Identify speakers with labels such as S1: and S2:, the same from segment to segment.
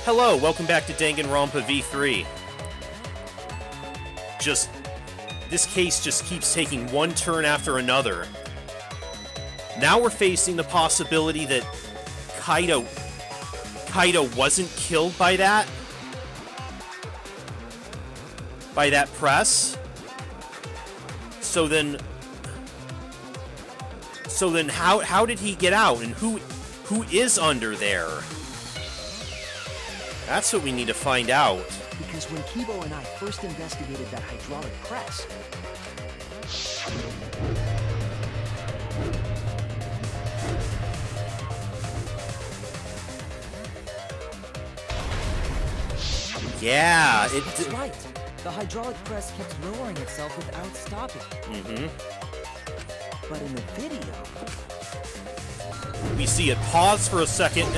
S1: Hello, welcome back to Danganronpa V3. This case just keeps taking one turn after another. Now we're facing the possibility that Kaido wasn't killed by that press. So then how did he get out, and who is under there? That's what we need to find out.
S2: Because when Kibo and I first investigated that hydraulic press...
S1: Yeah,
S2: That's right. The hydraulic press kept lowering itself without stopping.
S1: Mm-hmm.
S2: But in the video...
S1: we see it pause for a second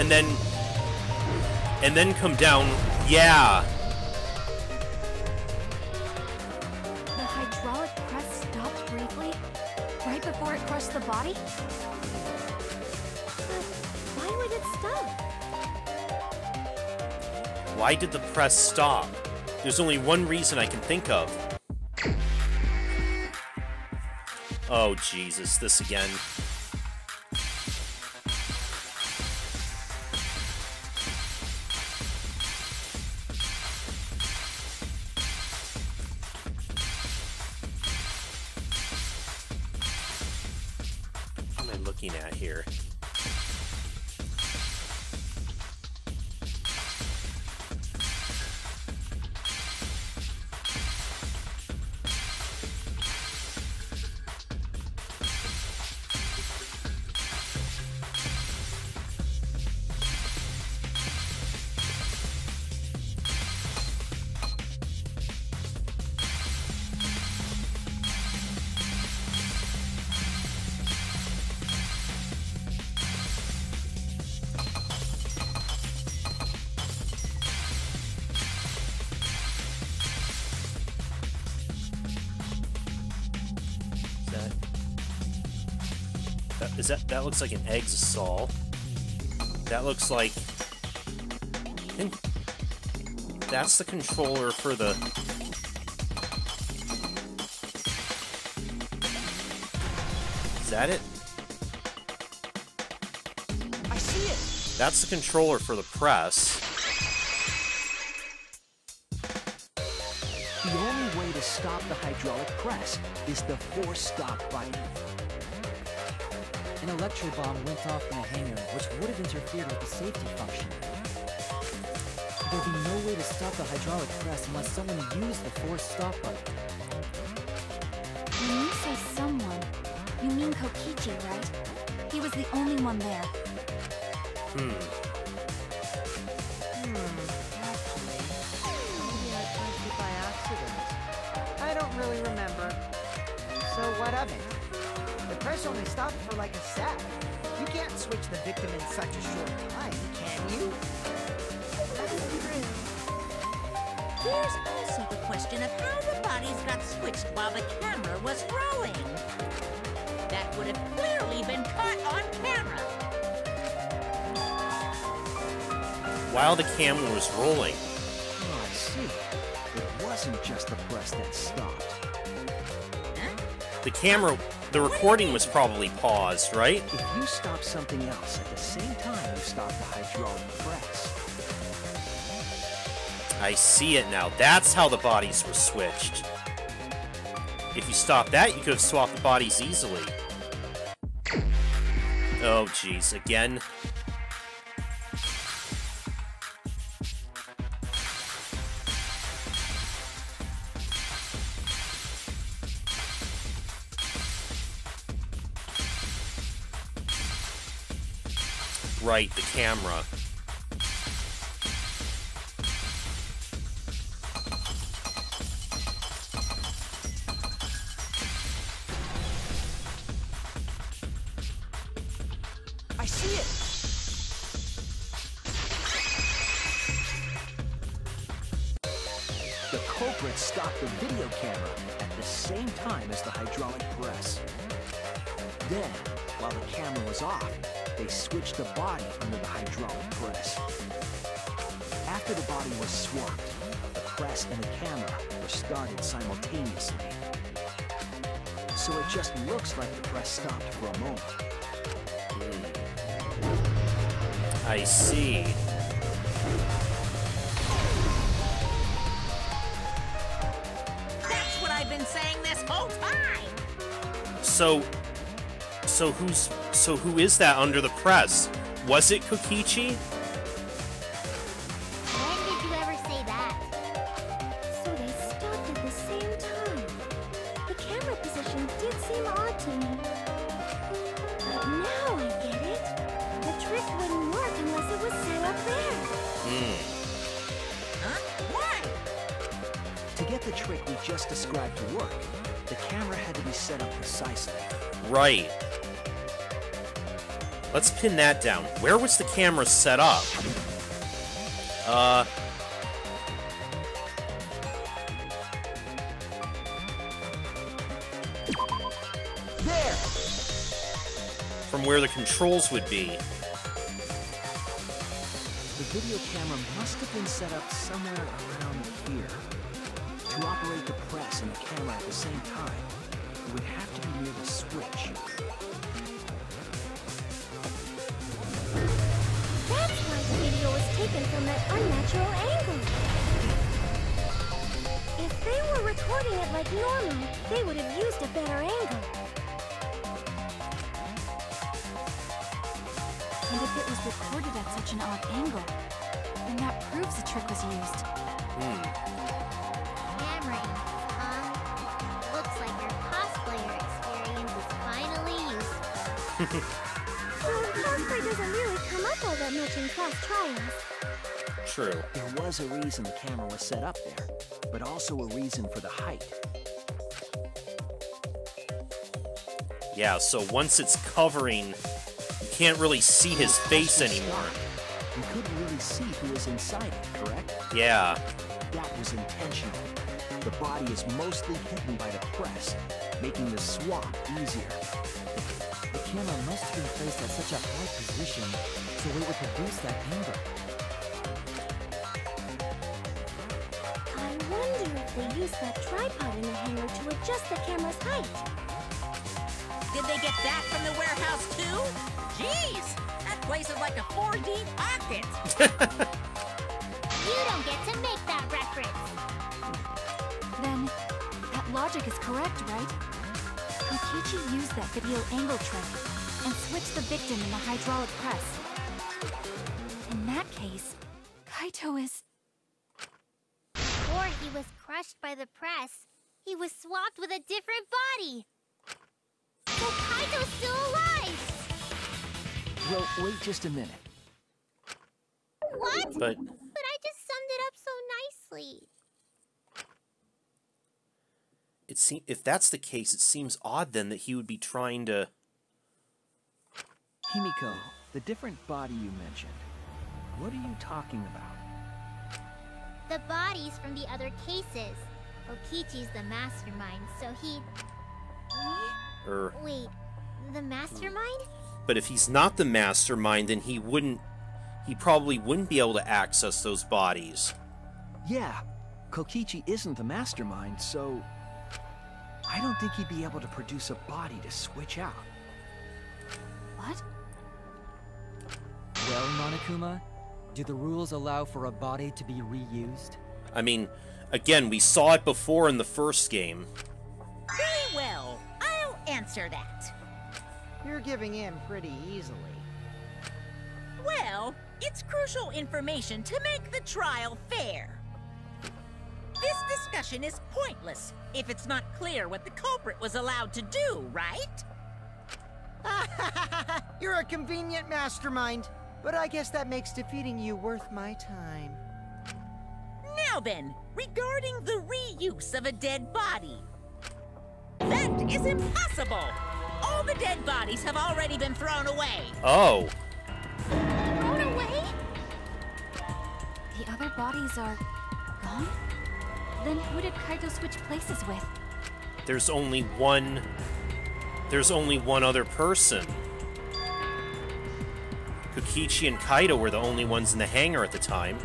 S1: and then come down. Yeah.
S3: The hydraulic press stopped briefly, right before it crushed the body? But why would it stop?
S1: Why did the press stop? There's only one reason I can think of. Oh, Jesus, this again. What am I looking at here? That looks like an exisal. That looks like... that's the controller for the... is that it?
S2: I see it!
S1: That's the controller for the press.
S2: The only way to stop the hydraulic press is the force stop button. An electro bomb went off in the hangar, which would have interfered with the safety function. There'd be no way to stop the hydraulic press unless someone used the force stop button.
S3: When you say someone, you mean Kokichi, right? He was the only one there.
S4: Actually, maybe I punched it by accident. I don't really remember. So what of it? The press only stopped for like a sec. You can't switch the victim in such a short time, can you?
S3: That's true.
S5: There's also the question of how the bodies got switched while the camera was rolling. That would have clearly been caught on camera.
S1: While the camera was rolling.
S2: Oh, I see. It wasn't just the press that stopped.
S1: The camera... the recording was probably paused, right?
S2: If you stop something else at the same time you stop the hydraulic press.
S1: I see it now. That's how the bodies were switched. If you stopped that, you could have swapped the bodies easily. Oh, jeez. Again? Right, the camera.
S2: I see it! The culprit stopped the video camera at the same time as the hydraulic press. Then, while the camera was off, they switched the body under the hydraulic press. After
S6: After the body was swapped, the press and the camera were started simultaneously. So it just looks like the press stopped for a moment.
S1: I see.
S5: That's what I've been saying this whole time!
S1: So who is that under the press? Was it Kokichi?
S3: When did you ever say that? So they stopped at the same time. The camera position did seem odd to me. But now I get it. The trick wouldn't work unless it was set up there.
S5: Huh? Why?
S6: To get the trick we just described to work, the camera had to be set up precisely.
S1: Right. Let's pin that down. Where was the camera set up?
S6: There!
S1: From where the controls would be.
S6: The video camera must have been set up somewhere around here. To operate the press and the camera at the same time, it would have to be near the switch.
S3: That's why the video was taken from that unnatural angle. If they were recording it like normal, they would have used a better angle. And if it was recorded at such an odd angle, then that proves the trick was used. Camera angles, looks like your cosplayer experience is finally useful. Cosplay doesn't really come up all that much in class trials.
S1: True.
S6: There was a reason the camera was set up there, but also a reason for the height.
S1: Yeah, so once it's covering, you can't really see his face anymore.
S6: You couldn't really see who was inside it, correct?
S1: Yeah.
S6: That was intentional. The body is mostly hidden by the press, making the swap easier.
S2: The camera must have been placed at such a high position so it would produce that angle.
S3: I wonder if they used that tripod in the hangar to adjust the camera's height.
S5: Did they get that from the warehouse too? Jeez! That place is like a 4D pocket!
S3: You don't get to make that reference. Then, that logic is correct, right? Kokichi used that video angle trick and switched the victim in the hydraulic press. In that case, Kaito is... Before he was crushed by the press, he was swapped with a different body. So Kaito's still alive!
S6: Well, wait just a minute.
S3: What?
S1: But
S3: But I just summed it up so nicely.
S1: if that's the case, it seems odd then that he would be trying to...
S6: Himiko, the different body you mentioned, what are you talking about?
S3: The bodies from the other cases. Okichi's the mastermind, so he... Wait, the mastermind?
S1: But if he's not the mastermind, then he probably wouldn't be able to access those bodies.
S6: Yeah, Kokichi isn't the mastermind, so... I don't think he'd be able to produce a body to switch out.
S3: What?
S2: Well, Monokuma, do the rules allow for a body to be reused?
S1: I mean, again, we saw it before in the first game.
S5: Very well, I'll answer that.
S4: You're giving in pretty easily.
S5: Well, it's crucial information to make the trial fair. This discussion is pointless if it's not clear what the culprit was allowed to do, right?
S4: You're a convenient mastermind, but I guess that makes defeating you worth my time.
S5: Now then, regarding the reuse of a dead body. That is impossible! All the dead bodies have already been thrown away.
S1: Oh.
S3: Thrown away? The other bodies are... gone? Then who did Kaito switch places with?
S1: There's only one other person. Kokichi and Kaito were the only ones in the hangar at the time.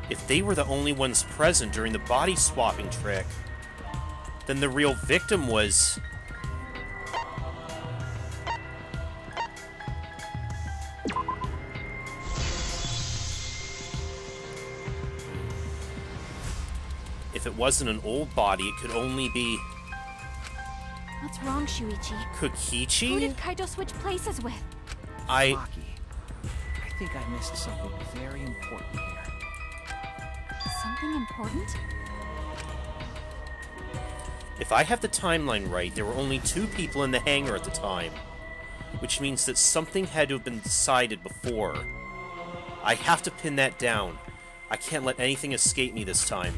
S1: If they were the only ones present during the body swapping trick, then the real victim was... If it wasn't an old body, it could only be...
S3: What's wrong, Shuichi?
S1: Kokichi?
S3: Who did Kaito switch places with?
S6: Maki, I think I missed something very important here.
S3: Something important?
S1: If I have the timeline right, there were only 2 people in the hangar at the time, which means that something had to have been decided before. I have to pin that down. I can't let anything escape me this time.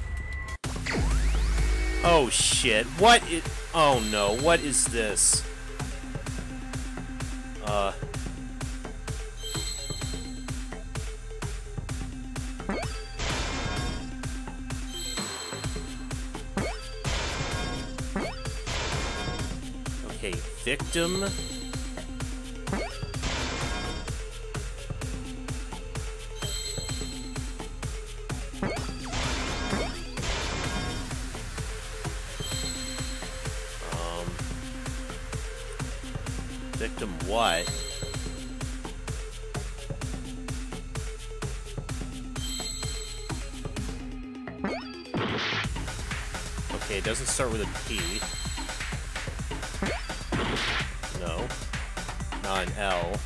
S1: Oh shit, what is... Oh no, what is this? Okay, victim... Victim what? Okay, it doesn't start with a P. No. Not an L.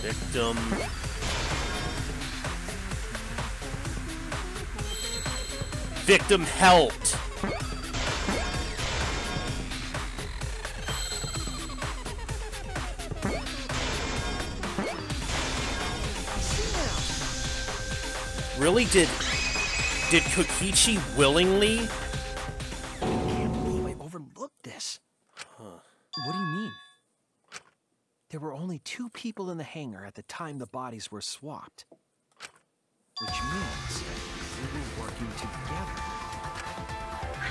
S1: Victim. Victim helped. Really? Did Kokichi willingly?
S6: I can't believe I overlooked this.
S2: What do you mean?
S6: There were only 2 people in the hangar at the time the bodies were swapped. Which means they were working together.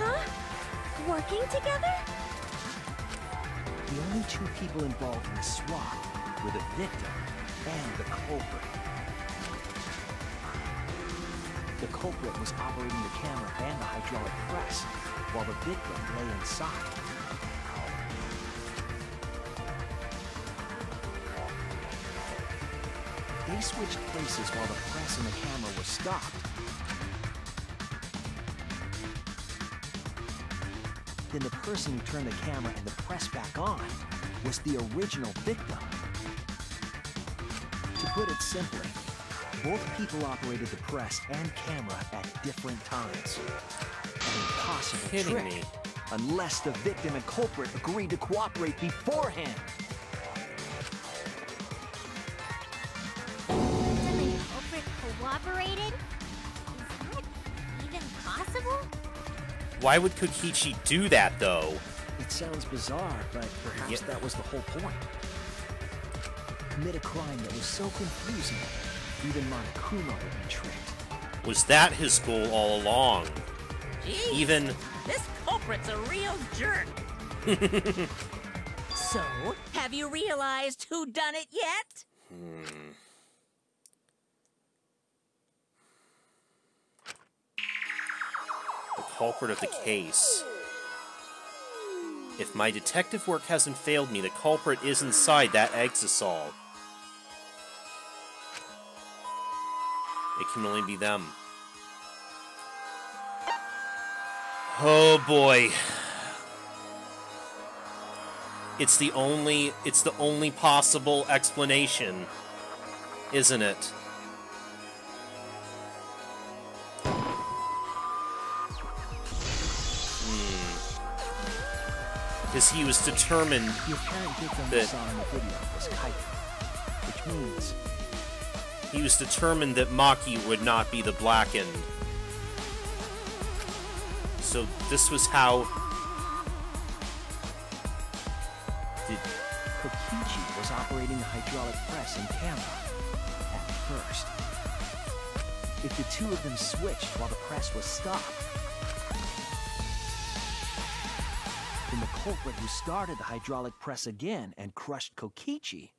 S3: Huh? Working together?
S6: The only 2 people involved in the swap were the victim and the culprit. The culprit was operating the camera and the hydraulic press, while the victim lay inside. They switched places while the press and the camera were stopped. Then the person who turned the camera and the press back on was the original victim. To put it simply, both people operated the press and camera at different times. An impossible
S1: Kidding
S6: trick,
S1: me.
S6: unless the victim and culprit agreed to cooperate beforehand.
S3: Victim and culprit cooperated? Is that even possible?
S1: Why would Kokichi do that, though?
S6: It sounds bizarre, but perhaps that was the whole point. Commit a crime that was so confusing, even Monokuma would be tricked.
S1: Was that his goal all along?
S5: Jeez,
S1: Even...
S5: this culprit's a real jerk. So, have you realized who done it yet?
S1: The culprit of the case. If my detective work hasn't failed me, the culprit is inside that exisal. It can only be them. Oh boy. It's the only possible explanation, isn't it? Because he was determined
S6: The apparent victim we
S1: that
S6: saw in the video was Kaito, which means
S1: he was determined that Maki would not be the blackened. So this was how...
S6: Kokichi was operating the hydraulic press and camera at first. If the two of them switched while the press was stopped, then the culprit who started the hydraulic press again and crushed Kokichi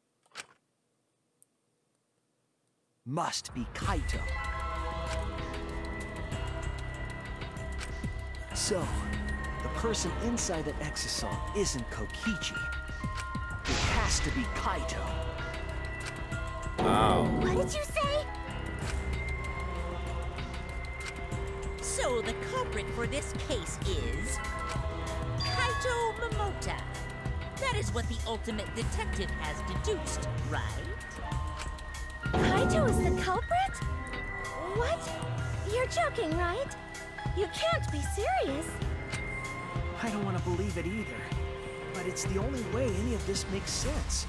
S6: must be Kaito. So, the person inside that exosome isn't Kokichi. It has to be Kaito.
S1: Wow.
S3: What did you say?
S5: So the culprit for this case is Kaito Momota. That is what the ultimate detective has deduced, right?
S3: Kaito is the culprit? What? You're joking, right? You can't be serious.
S6: I don't want to believe it either, but it's the only way any of this makes sense.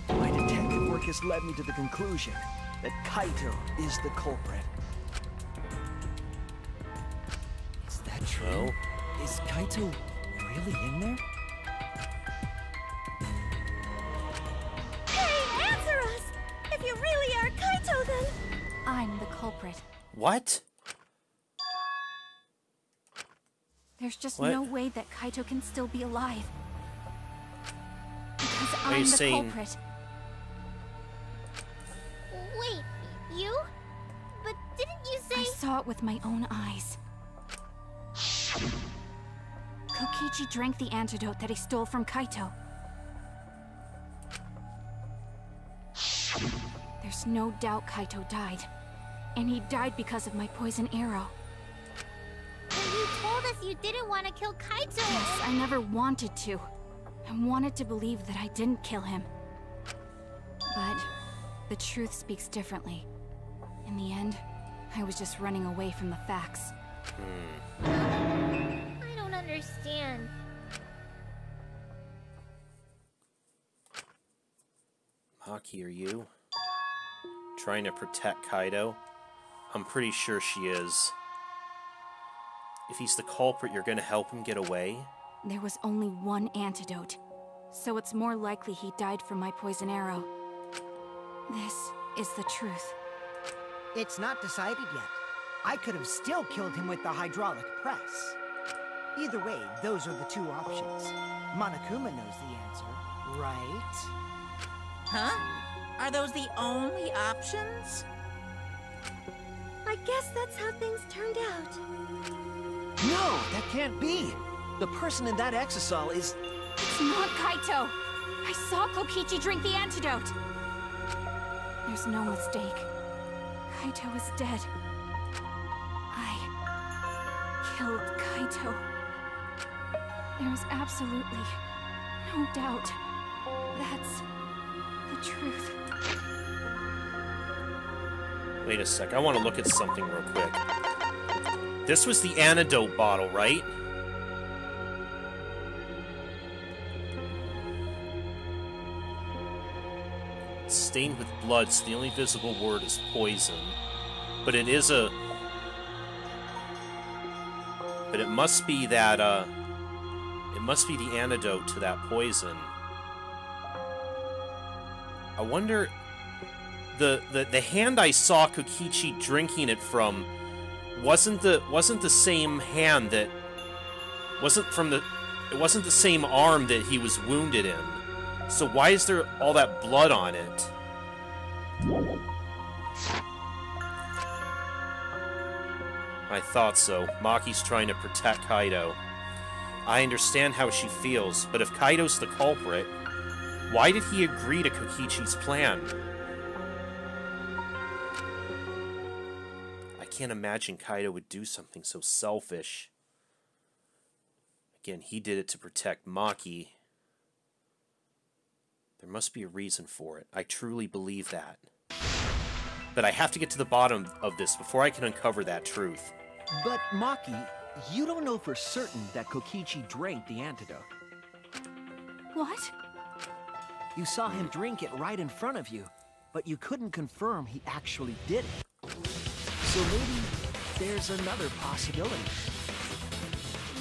S6: My detective work has led me to the conclusion that Kaito is the culprit.
S2: Is that true?
S1: Well,
S2: Is Kaito really in there?
S3: Hey, answer us! If you really are Kaito, then... I'm the culprit.
S1: what?
S3: There's just
S1: What?
S3: no way that Kaito can still be alive. Because
S1: Are you
S3: I'm the
S1: saying-
S3: culprit.
S7: Wait, you? But didn't you
S3: I
S7: say...
S3: saw it with my own eyes. Kokichi drank the antidote that he stole from Kaito. There's no doubt Kaito died. And he died because of my poison arrow.
S7: When you told us you didn't want to kill Kaito...
S3: Yes, I never wanted to. I wanted to believe that I didn't kill him. But the truth speaks differently. In the end, I was just running away from the facts.
S7: I don't understand.
S1: Maki, are you trying to protect Kaito? I'm pretty sure she is. If he's the culprit, you're gonna help him get away?
S3: There was only one antidote, so it's more likely he died from my poison arrow. This is the truth.
S4: It's not decided yet. I could have still killed him with the hydraulic press. Either way, those are the two options. Monokuma knows the answer, right?
S5: Huh? Are those the only options?
S3: I guess that's how things turned out.
S6: No, that can't be. The person in that exosol is...
S3: It's not Kaito! I saw Kokichi drink the antidote! There's no mistake. Kaito is dead. I killed Kaito. There's absolutely no doubt. That's the truth.
S1: Wait a sec, I want to look at something real quick. This was the antidote bottle, right? It's stained with blood, so the only visible word is poison. But it is a... But it must be that, it must be the antidote to that poison. I wonder... The hand I saw Kokichi drinking it from wasn't the same hand that it wasn't the same arm that he was wounded in. So why is there all that blood on it? I thought so. Maki's trying to protect Kaito. I understand how she feels, but if Kaito's the culprit, why did he agree to Kokichi's plan? I can't imagine Kaito would do something so selfish. Again, he did it to protect Maki. There must be a reason for it. I truly believe that. But I have to get to the bottom of this before I can uncover that truth.
S6: But, Maki, you don't know for certain that Kokichi drank the antidote.
S3: What?
S6: You saw him drink it right in front of you, but you couldn't confirm he actually did it. So maybe there's another possibility.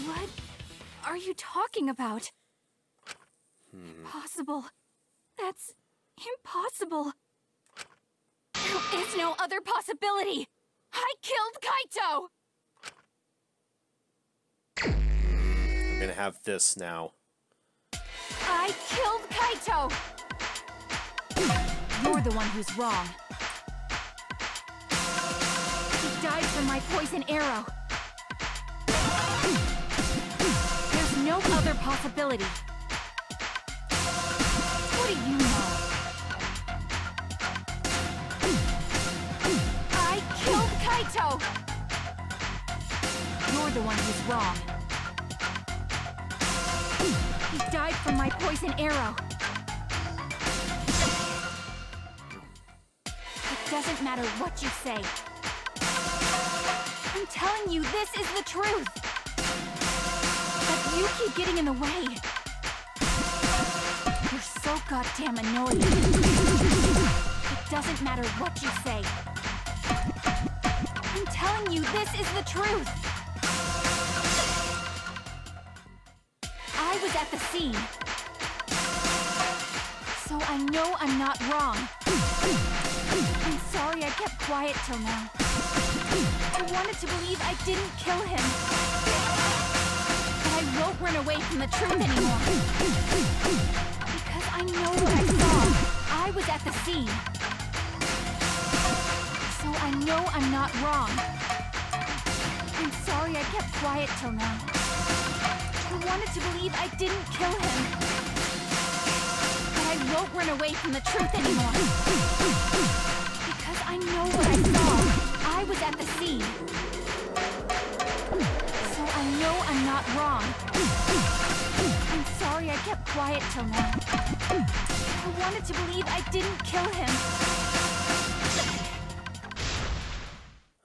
S3: What are you talking about? Impossible. That's impossible. There is no other possibility. I killed Kaito!
S1: I'm gonna have this now.
S3: I killed Kaito! You're the one who's wrong. He died from my poison arrow. There's no other possibility. What do you know? I killed Kaito! You're the one who's wrong. He died from my poison arrow. It doesn't matter what you say. I'm telling you, this is the truth. But you keep getting in the way. You're so goddamn annoying. It doesn't matter what you say. I'm telling you, this is the truth. I was at the scene. So I know I'm not wrong. I'm sorry I kept quiet till now. I wanted to believe I didn't kill him. But I won't run away from the truth anymore. Because I know what I saw. I was at the scene. So I know I'm not wrong. I'm sorry I kept quiet till now. I wanted to believe I didn't kill him. But I won't run away from the truth anymore. Because I know what I saw. I was at the scene. So I know I'm not wrong. I'm sorry I kept quiet till now. I wanted to believe I didn't kill him.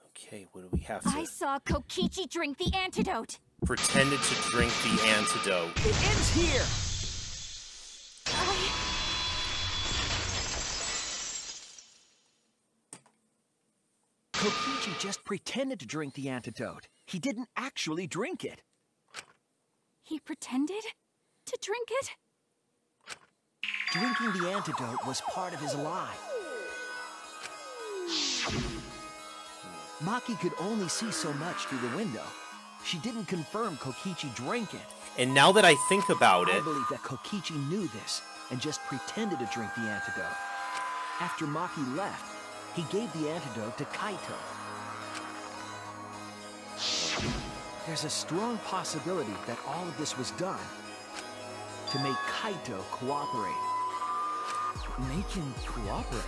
S1: Okay, what do we have to...
S3: I saw Kokichi drink the antidote.
S1: Pretended to drink the antidote.
S6: It ends here! Kokichi just pretended to drink the antidote. He didn't actually drink it.
S3: He pretended to drink it?
S6: Drinking the antidote was part of his lie. Maki could only see so much through the window. She didn't confirm Kokichi drank it.
S1: And now that I think about
S6: I
S1: it...
S6: believe that Kokichi knew this and just pretended to drink the antidote. After Maki left, he gave the antidote to Kaito. There's a strong possibility that all of this was done to make Kaito cooperate.
S2: Make him cooperate?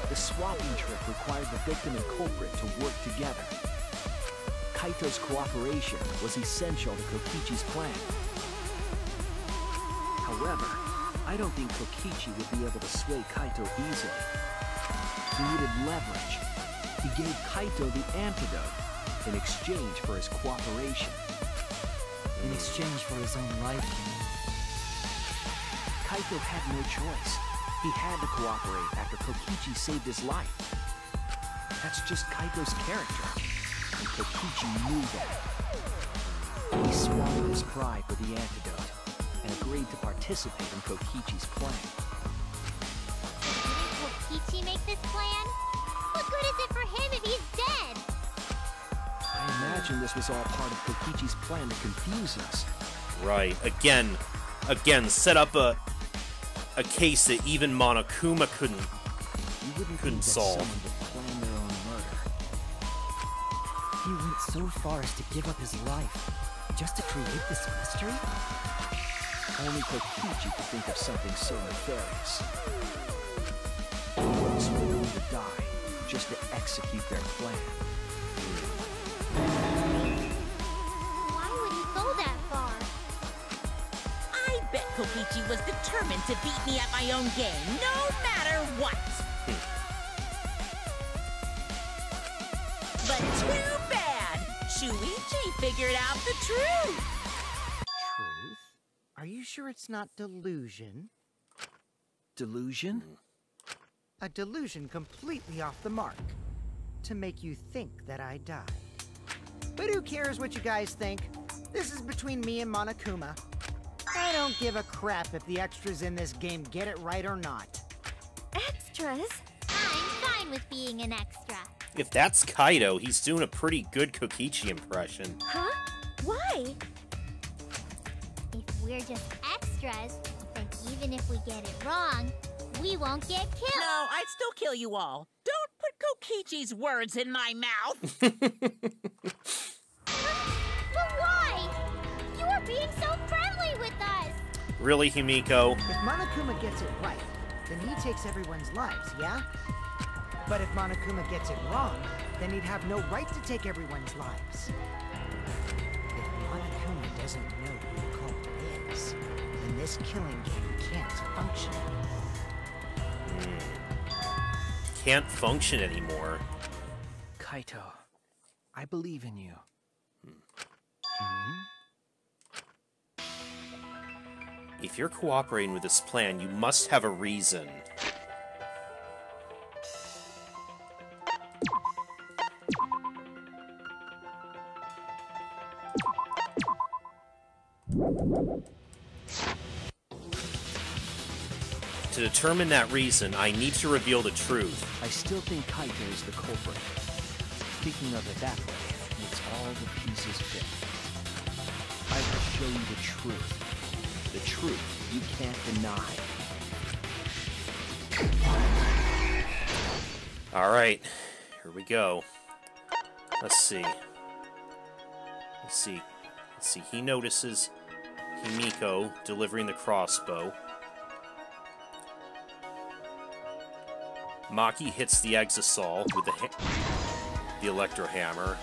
S6: The swapping trick required the victim and culprit to work together. Kaito's cooperation was essential to Kokichi's plan. However, I don't think Kokichi would be able to sway Kaito easily. He needed leverage. He gave Kaito the antidote in exchange for his cooperation.
S2: In exchange for his own life, you mean?
S6: Kaito had no choice. He had to cooperate after Kokichi saved his life. That's just Kaito's character, and Kokichi knew that. He swallowed his pride for the antidote, and agreed to participate in Kokichi's plan.
S7: Didn't Kokichi make this plan? What good is it for him if he's dead?
S6: I imagine this was all part of Kokichi's plan to confuse us.
S1: Right. Again, set up a case that even Monokuma couldn't solve.
S6: Someone would plan their own murder.
S2: He went so far as to give up his life, just to create this mystery?
S6: Only Kokichi could think of something so nefarious. Those were willing to die just to execute their plan.
S7: Why would he go that far?
S5: I bet Kokichi was determined to beat me at my own game, no matter what. But too bad! Shuichi figured out the truth!
S4: Truth? Are you sure it's not delusion?
S6: Delusion?
S4: A delusion completely off the mark. To make you think that I died. But who cares what you guys think? This is between me and Monokuma. I don't give a crap if the extras in this game get it right or not.
S3: Extras?
S7: I'm fine with being an extra.
S1: If that's Kaido, he's doing a pretty good Kokichi impression.
S3: Huh? Why?
S7: If we're just extras, then even if we get it wrong, we won't get killed.
S5: No, I'd still kill you all. Don't put Kokichi's words in my mouth.
S7: But why? You are being so friendly with us.
S1: Really, Himiko?
S4: If Monokuma gets it right, then he takes everyone's lives, yeah? But if Monokuma gets it wrong, then he'd have no right to take everyone's lives. If Monokuma doesn't know who the culprit is, then this killing game can't function.
S1: Can't function anymore.
S6: Kaito, I believe in you.
S1: If you're cooperating with this plan, you must have a reason. To determine that reason, I need to reveal the truth.
S6: I still think Kaito is the culprit. Thinking of it that way makes all the pieces fit. I will show you the truth. The truth you can't deny.
S1: Alright, here we go. Let's see. He notices Himiko delivering the crossbow. Maki hits the Exisal with the Electro Hammer.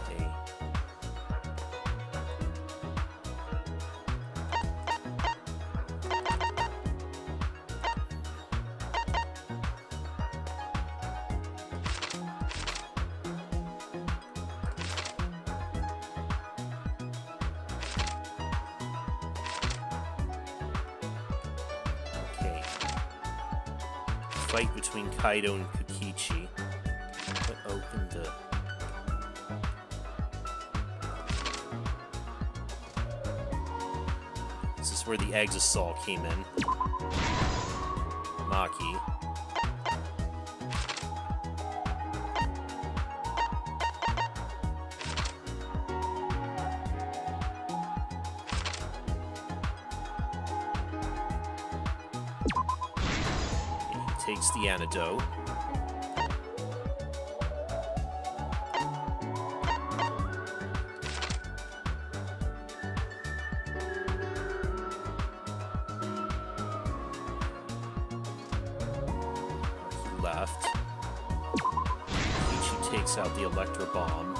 S1: Okay. Fight between Kaido and Kokichi. What opened the... This is where the Exisal came in. Maki. Takes the antidote. He left. Ichi takes out the Electro Bomb.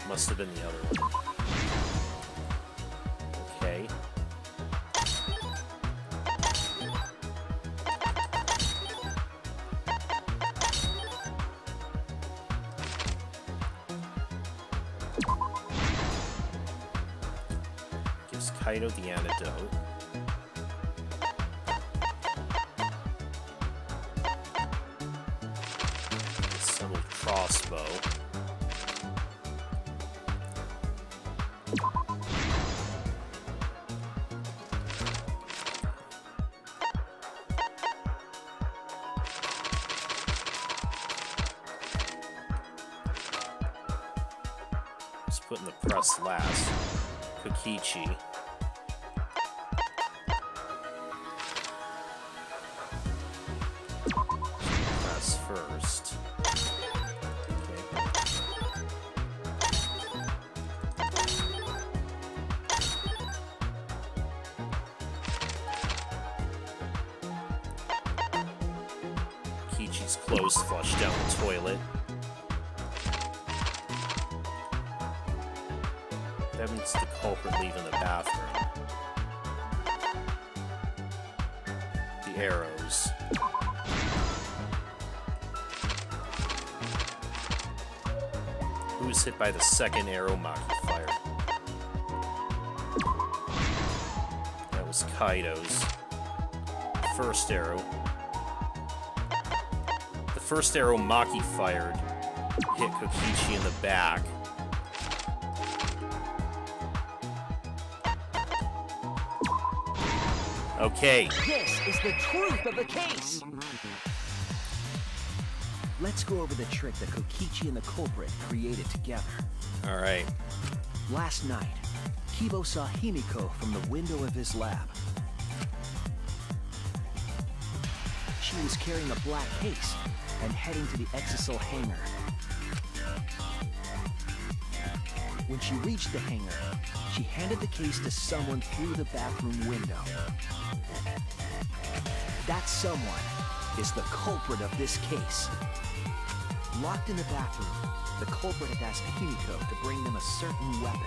S1: Must have been the other one. Okay. Gives Kaido the antidote. Assembled crossbow. Put in the press last. Kokichi. Press first. Okay. Kokichi's clothes flushed down the toilet. That means the culprit leaving the bathroom. The arrows. Who was hit by the second arrow Maki fired? That was Kaido's. First arrow. The first arrow Maki fired hit Kokichi in the back. Okay.
S6: This is the truth of the case! Let's go over the trick that Kokichi and the culprit created together.
S1: Alright.
S6: Last night, Kibo saw Himiko from the window of his lab. She was carrying a black case and heading to the Exisal hangar. When she reached the hangar, she handed the case to someone through the bathroom window. That someone is the culprit of this case. Locked in the bathroom, the culprit had asked Himiko to bring them a certain weapon.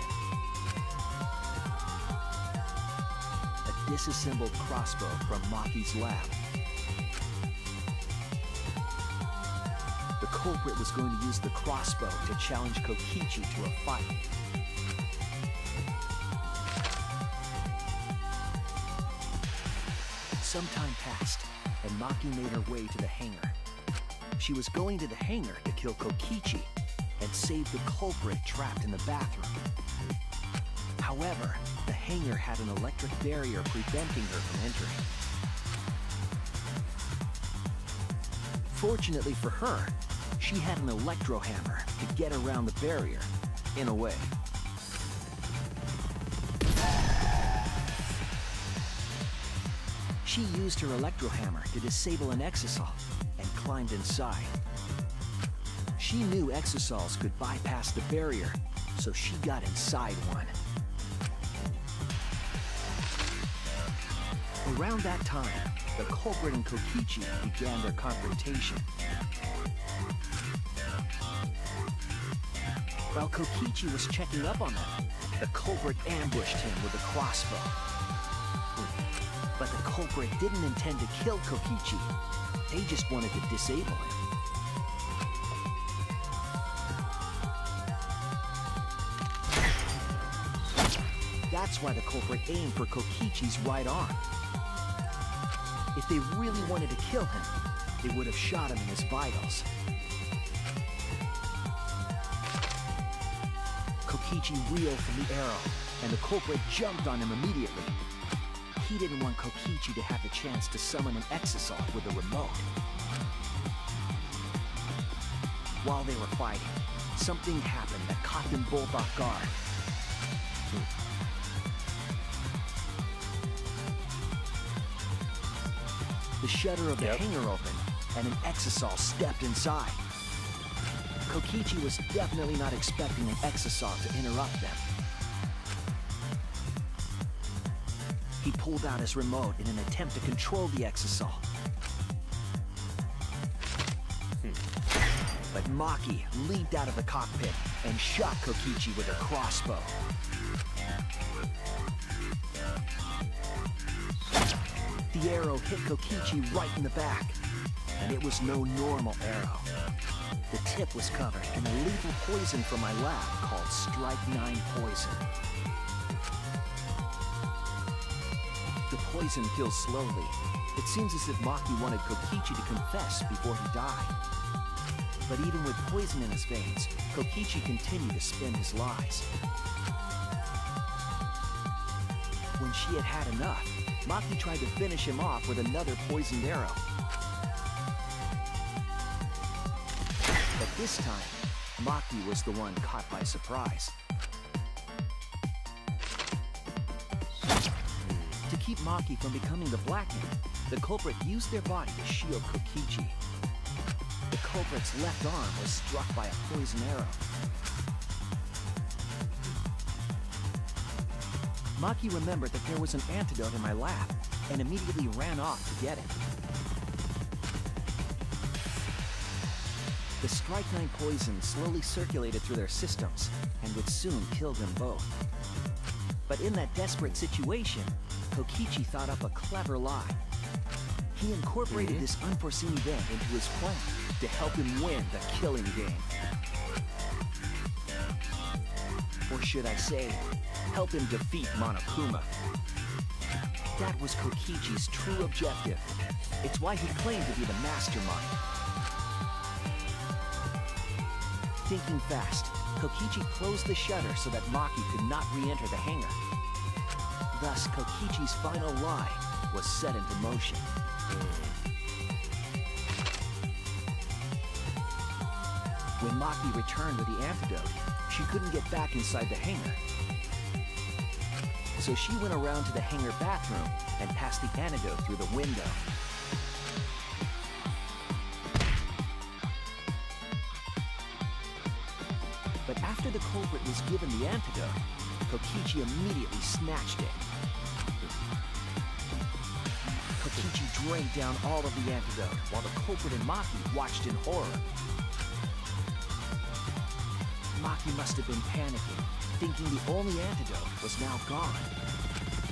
S6: A disassembled crossbow from Maki's lab. The culprit was going to use the crossbow to challenge Kokichi to a fight. Some time passed, and Maki made her way to the hangar. She was going to the hangar to kill Kokichi and save the culprit trapped in the bathroom. However, the hangar had an electric barrier preventing her from entering. Fortunately for her, she had an electro hammer to get around the barrier, in a way. She used her electro hammer to disable an exisal and climbed inside. She knew exisals could bypass the barrier, so she got inside one. Around that time, the culprit and Kokichi began their confrontation. While Kokichi was checking up on them, the culprit ambushed him with a crossbow. But the culprit didn't intend to kill Kokichi. They just wanted to disable him. That's why the culprit aimed for Kokichi's right arm. If they really wanted to kill him, they would have shot him in his vitals. Kokichi reeled from the arrow, and the culprit jumped on him immediately. He didn't want Kokichi to have the chance to summon an exisal with a remote. While they were fighting, something happened that caught them both off guard. The shutter of the hangar opened, and an exisal stepped inside. Kokichi was definitely not expecting an exisal to interrupt them. He pulled out his remote in an attempt to control the exisal. But Maki leaped out of the cockpit and shot Kokichi with her crossbow. The arrow hit Kokichi right in the back, and it was no normal arrow. The tip was covered in a lethal poison from my lab called Strike 9 poison. The poison kills slowly. It seems as if Maki wanted Kokichi to confess before he died. But even with poison in his veins, Kokichi continued to spin his lies. When she had had enough, Maki tried to finish him off with another poisoned arrow. But this time, Maki was the one caught by surprise. To keep Maki from becoming the Black Hand, the culprit used their body to shield Kokichi. The culprit's left arm was struck by a poison arrow. Maki remembered that there was an antidote in my lab, and immediately ran off to get it. The strychnine poison slowly circulated through their systems and would soon kill them both. But in that desperate situation, Kokichi thought up a clever lie. He incorporated this unforeseen event into his plan to help him win the killing game. Or should I say, help him defeat Monokuma. That was Kokichi's true objective. It's why he claimed to be the mastermind. Thinking fast, Kokichi closed the shutter so that Maki could not re-enter the hangar. Thus, Kokichi's final lie was set into motion. When Maki returned with the antidote, she couldn't get back inside the hangar. So she went around to the hangar bathroom and passed the antidote through the window. But after the culprit was given the antidote, Kokichi immediately snatched it. Kokichi drank down all of the antidote, while the culprit and Maki watched in horror. Maki must have been panicking, thinking the only antidote was now gone.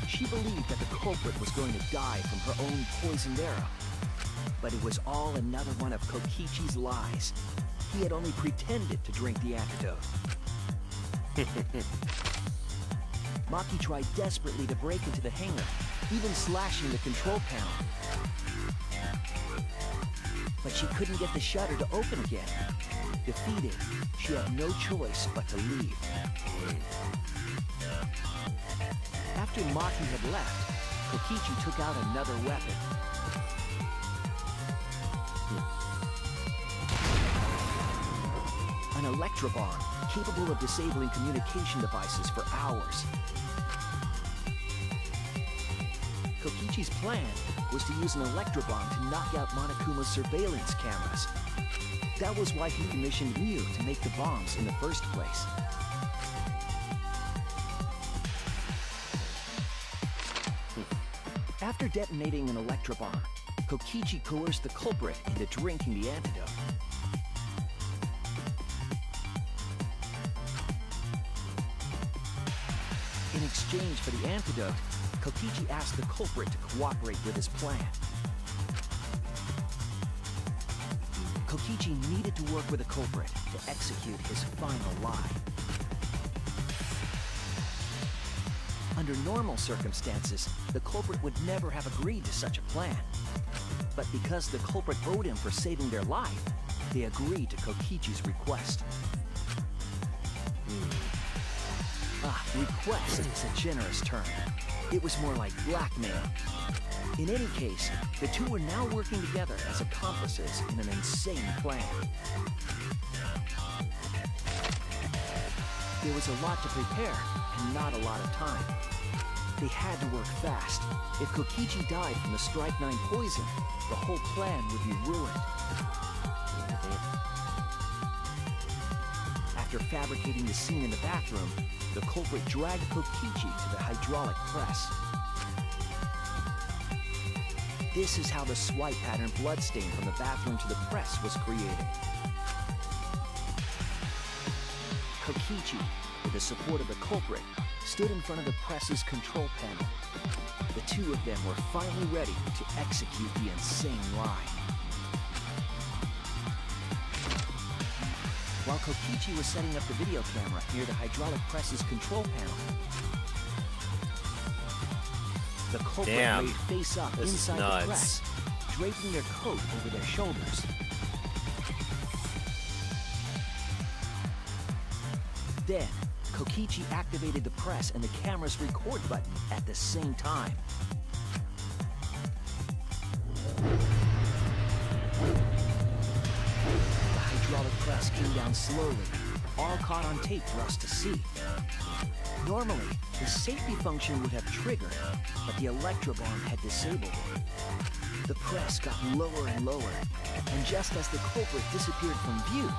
S6: She believed that the culprit was going to die from her own poisoned arrow. But it was all another one of Kokichi's lies. He had only pretended to drink the antidote. Maki tried desperately to break into the hangar, even slashing the control panel. But she couldn't get the shutter to open again. Defeated, she had no choice but to leave. After Maki had left, Kokichi took out another weapon. An electrobomb, capable of disabling communication devices for hours. Kokichi's plan was to use an electrobomb to knock out Monokuma's surveillance cameras. That was why he commissioned Miu to make the bombs in the first place. After detonating an electrobomb, Kokichi coerced the culprit into drinking the antidote. In exchange for the antidote, Kokichi asked the culprit to cooperate with his plan. Kokichi needed to work with the culprit to execute his final lie. Under normal circumstances, the culprit would never have agreed to such a plan. But because the culprit owed him for saving their life, they agreed to Kokichi's request. Request is a generous term. It was more like blackmail. In any case, the two were now working together as accomplices in an insane plan. There was a lot to prepare and not a lot of time. They had to work fast. If Kokichi died from the strychnine poison, the whole plan would be ruined. After fabricating the scene in the bathroom, the culprit dragged Kokichi to the hydraulic press. This is how the swipe pattern bloodstain from the bathroom to the press was created. Kokichi, with the support of the culprit, stood in front of the press's control panel. The two of them were finally ready to execute the insane lie. While Kokichi was setting up the video camera near the hydraulic press's control panel, the culprit laid face up inside the press, draping their coat over their shoulders. Then, Kokichi activated the press and the camera's record button at the same time. The hydraulic press came down slowly, all caught on tape for us to see. Normally, the safety function would have triggered, but the electrobomb had disabled it. The press got lower and lower, and just as the culprit disappeared from view,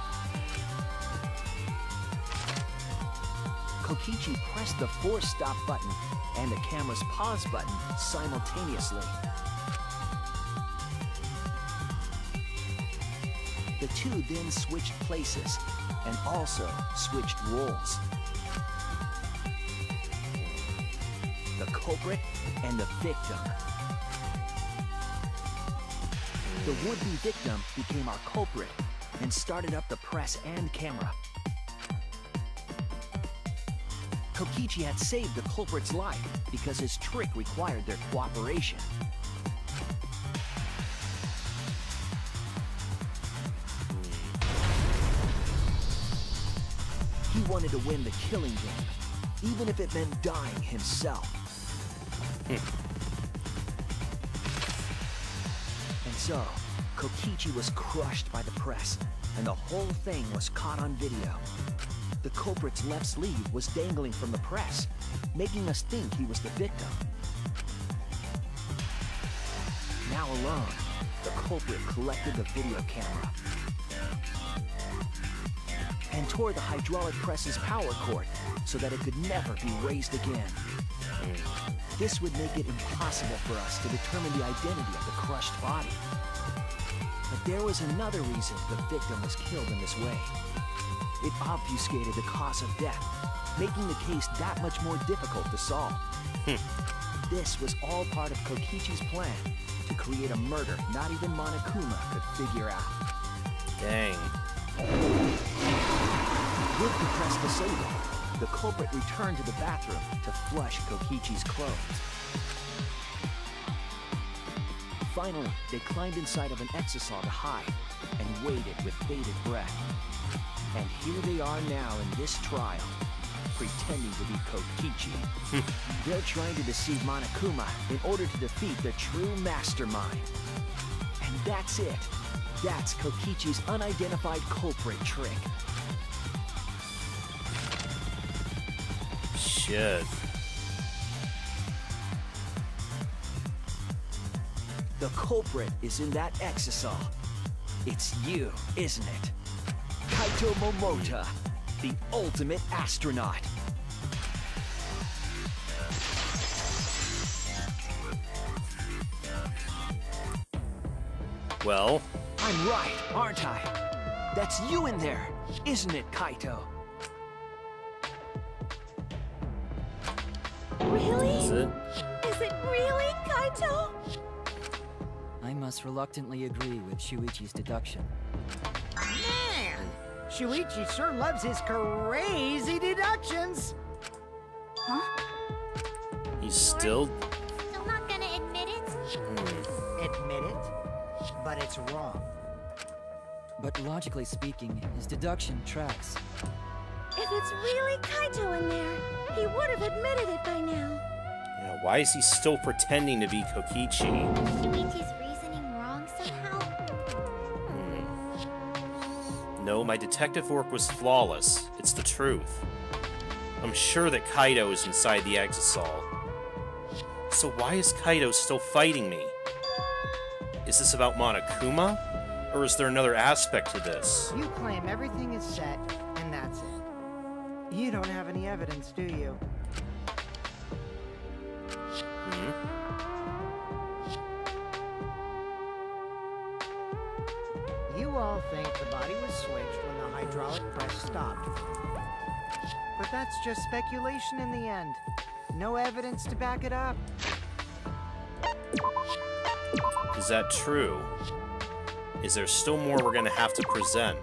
S6: Kokichi pressed the force stop button and the camera's pause button simultaneously. The The two then switched places, and also switched roles. The culprit and the victim. The would-be victim became our culprit and started up the press and camera. Kokichi had saved the culprit's life because his trick required their cooperation. He wanted to win the killing game, even if it meant dying himself. And so, Kokichi was crushed by the press, and the whole thing was caught on video. The culprit's left sleeve was dangling from the press, making us think he was the victim. Now alone, the culprit collected the video camera and tore the hydraulic press's power cord so that it could never be raised again. This would make it impossible for us to determine the identity of the crushed body. But there was another reason the victim was killed in this way. It obfuscated the cause of death, making the case that much more difficult to solve. This was all part of Kokichi's plan to create a murder not even Monokuma could figure out.
S1: Dang.
S6: With the press disabled, the culprit returned to the bathroom to flush Kokichi's clothes. Finally, they climbed inside of an exisal to hide and waited with bated breath. And here they are now in this trial, pretending to be Kokichi. They're trying to deceive Monokuma in order to defeat the true mastermind. And that's it. That's Kokichi's unidentified culprit trick.
S1: Shit.
S6: The culprit is in that exisal. It's you, isn't it? Kaito Momota, the ultimate astronaut.
S1: Well,
S6: I'm right, aren't I? That's you in there, isn't it, Kaito?
S5: Really?
S1: is it?
S5: Is it really, Kaito?
S2: I must reluctantly agree with Shuichi's deduction.
S4: Man, Shuichi sure loves his crazy deductions.
S3: Huh?
S1: He's still...
S7: Still not gonna admit it?
S4: Admit it, but it's wrong.
S2: But logically speaking, his deduction tracks.
S5: If it's really Kaito in there, he would have admitted it by now.
S1: Yeah, why is he still pretending to be Kokichi?
S7: Shuichi's reasoning wrong somehow?
S1: No, my detective work was flawless. It's the truth. I'm sure that Kaito is inside the exisal. So why is Kaito still fighting me? Is this about Monokuma? Or is there another aspect to this?
S4: You claim everything is set, and that's it. You don't have any evidence, do you? You all think the body was switched when the hydraulic press stopped. But that's just speculation in the end. No evidence to back it up.
S1: Is that true? Is there still more we're gonna have to present?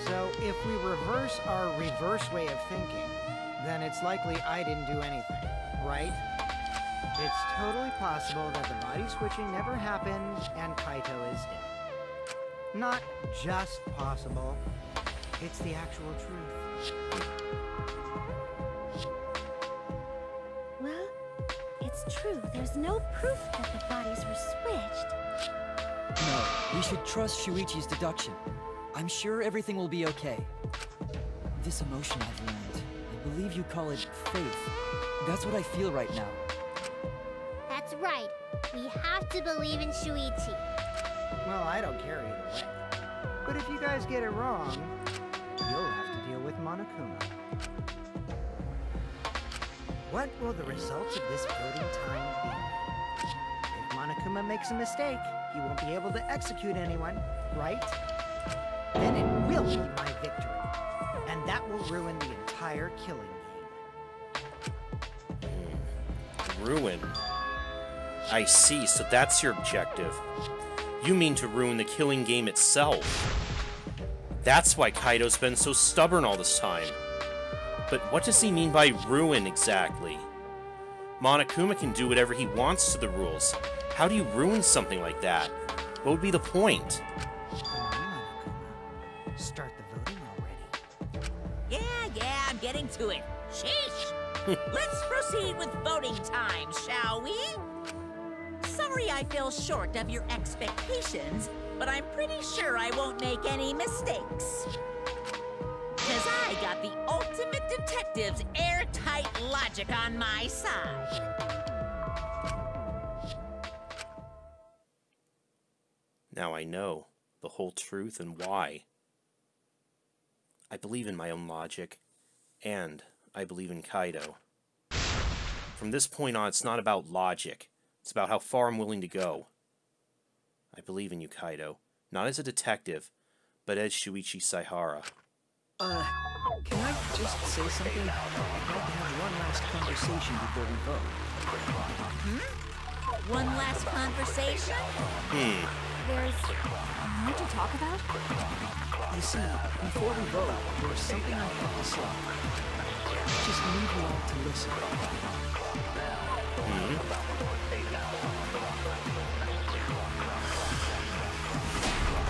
S4: So if we reverse our reverse way of thinking, then it's likely I didn't do anything, right? It's totally possible that the body switching never happened and Kaito is dead. Not just possible, it's the actual truth.
S3: Well, it's true. There's no proof that the bodies were switched.
S2: No, we should trust Shuichi's deduction. I'm sure everything will be okay. This emotion I've learned, I believe you call it faith. That's what I feel right now.
S7: That's right. We have to believe in Shuichi.
S4: Well, I don't care either way. But if you guys get it wrong, you'll have to deal with Monokuma. What will the results of this voting time be? If Monokuma makes a mistake, he won't be able to execute anyone, right? Then it will be my victory. And that will ruin the entire killing game.
S1: Ruin? I see, so that's your objective. You mean to ruin the killing game itself. That's why Kaido's been so stubborn all this time. But what does he mean by ruin exactly? Monokuma can do whatever he wants to the rules. How do you ruin something like that? What would be the point?
S4: Come on, Monokuma. Start the voting already.
S5: Yeah, I'm getting to it. Sheesh! Let's proceed with voting time, shall we? Sorry I fell short of your expectations, but I'm pretty sure I won't make any mistakes. Because I got the ultimate detective's airtight logic on my side.
S1: Now I know the whole truth and why. I believe in my own logic, and I believe in Kaido. From this point on, it's not about logic. It's about how far I'm willing to go. I believe in you, Kaido. Not as a detective, but as Shuichi Saihara.
S6: Can I just say something? I'd like to have one last conversation before we vote.
S5: One last conversation?
S3: There's more to talk about?
S6: You see, before we vote, there's something I have to say. I just need you all to listen.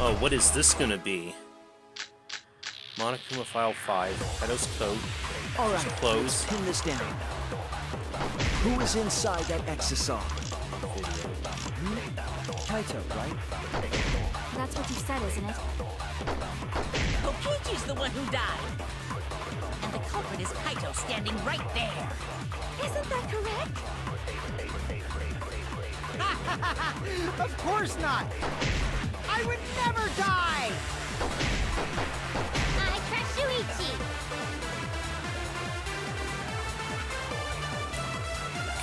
S1: Oh, what is this gonna be? Monokuma File 5, Kaido's code.
S6: Alright,
S1: Close.
S6: let's pin this down. Who is inside that exisal? Kaito, right?
S3: That's what you said, isn't it?
S5: Kokichi's the one who died. And the culprit is Kaito standing right there.
S3: Isn't that correct?
S4: Of course not! I would never die!
S7: I trust Shuichi.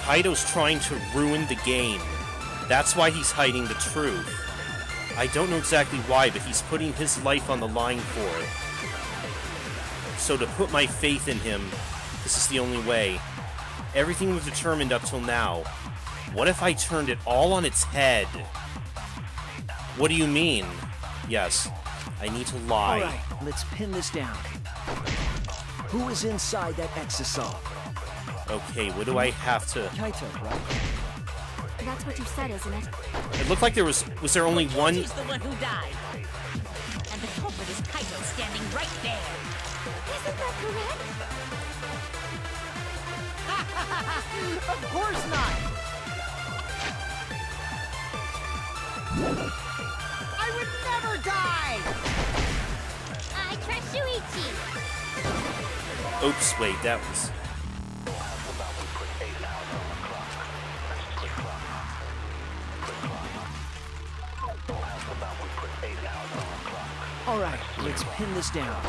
S1: Kaido's trying to ruin the game. That's why he's hiding the truth. I don't know exactly why, but he's putting his life on the line for it. So to put my faith in him, this is the only way. Everything was determined up till now. What if I turned it all on its head? What do you mean? Yes, I need to lie.
S6: Alright, let's pin this down. Who is inside that exisal?
S1: Okay, what do I have to...
S6: Kaito, right?
S3: That's what you said, isn't it?
S1: It looked like there was there only one...
S5: Kokichi's the one who died. And the culprit is Kaito standing right there.
S3: Isn't that correct?
S4: Of course not! I would never die!
S7: I trust Shuichi.
S1: Oops, wait, that was...
S6: Alright, let's pin this down.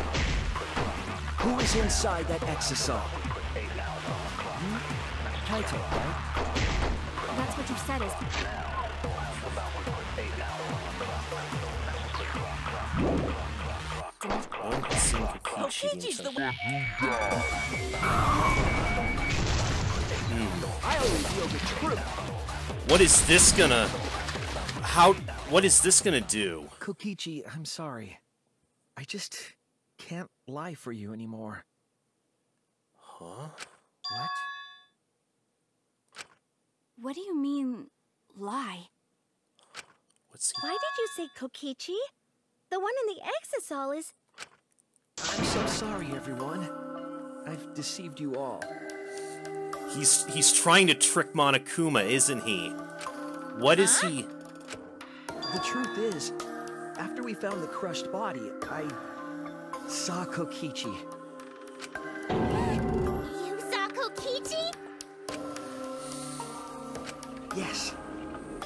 S6: Who is inside that exisal? Kaito, right?
S3: That's what you said, isn't it?
S1: One has seen Kokichi
S5: Kokichi's the one.
S6: I only feel the truth.
S1: What is this gonna... What is this gonna do?
S6: Kokichi, I'm sorry. I just can't lie for you anymore.
S1: Huh?
S4: What?
S3: What do you mean, lie?
S1: What's he...
S8: Why did you say Kokichi? The one in the exisal is...
S6: I'm so sorry, everyone. I've deceived you all.
S1: He's trying to trick Monokuma, isn't he? What is he...
S6: The truth is, after we found the crushed body, I saw Kokichi.
S7: You saw Kokichi?
S6: Yes.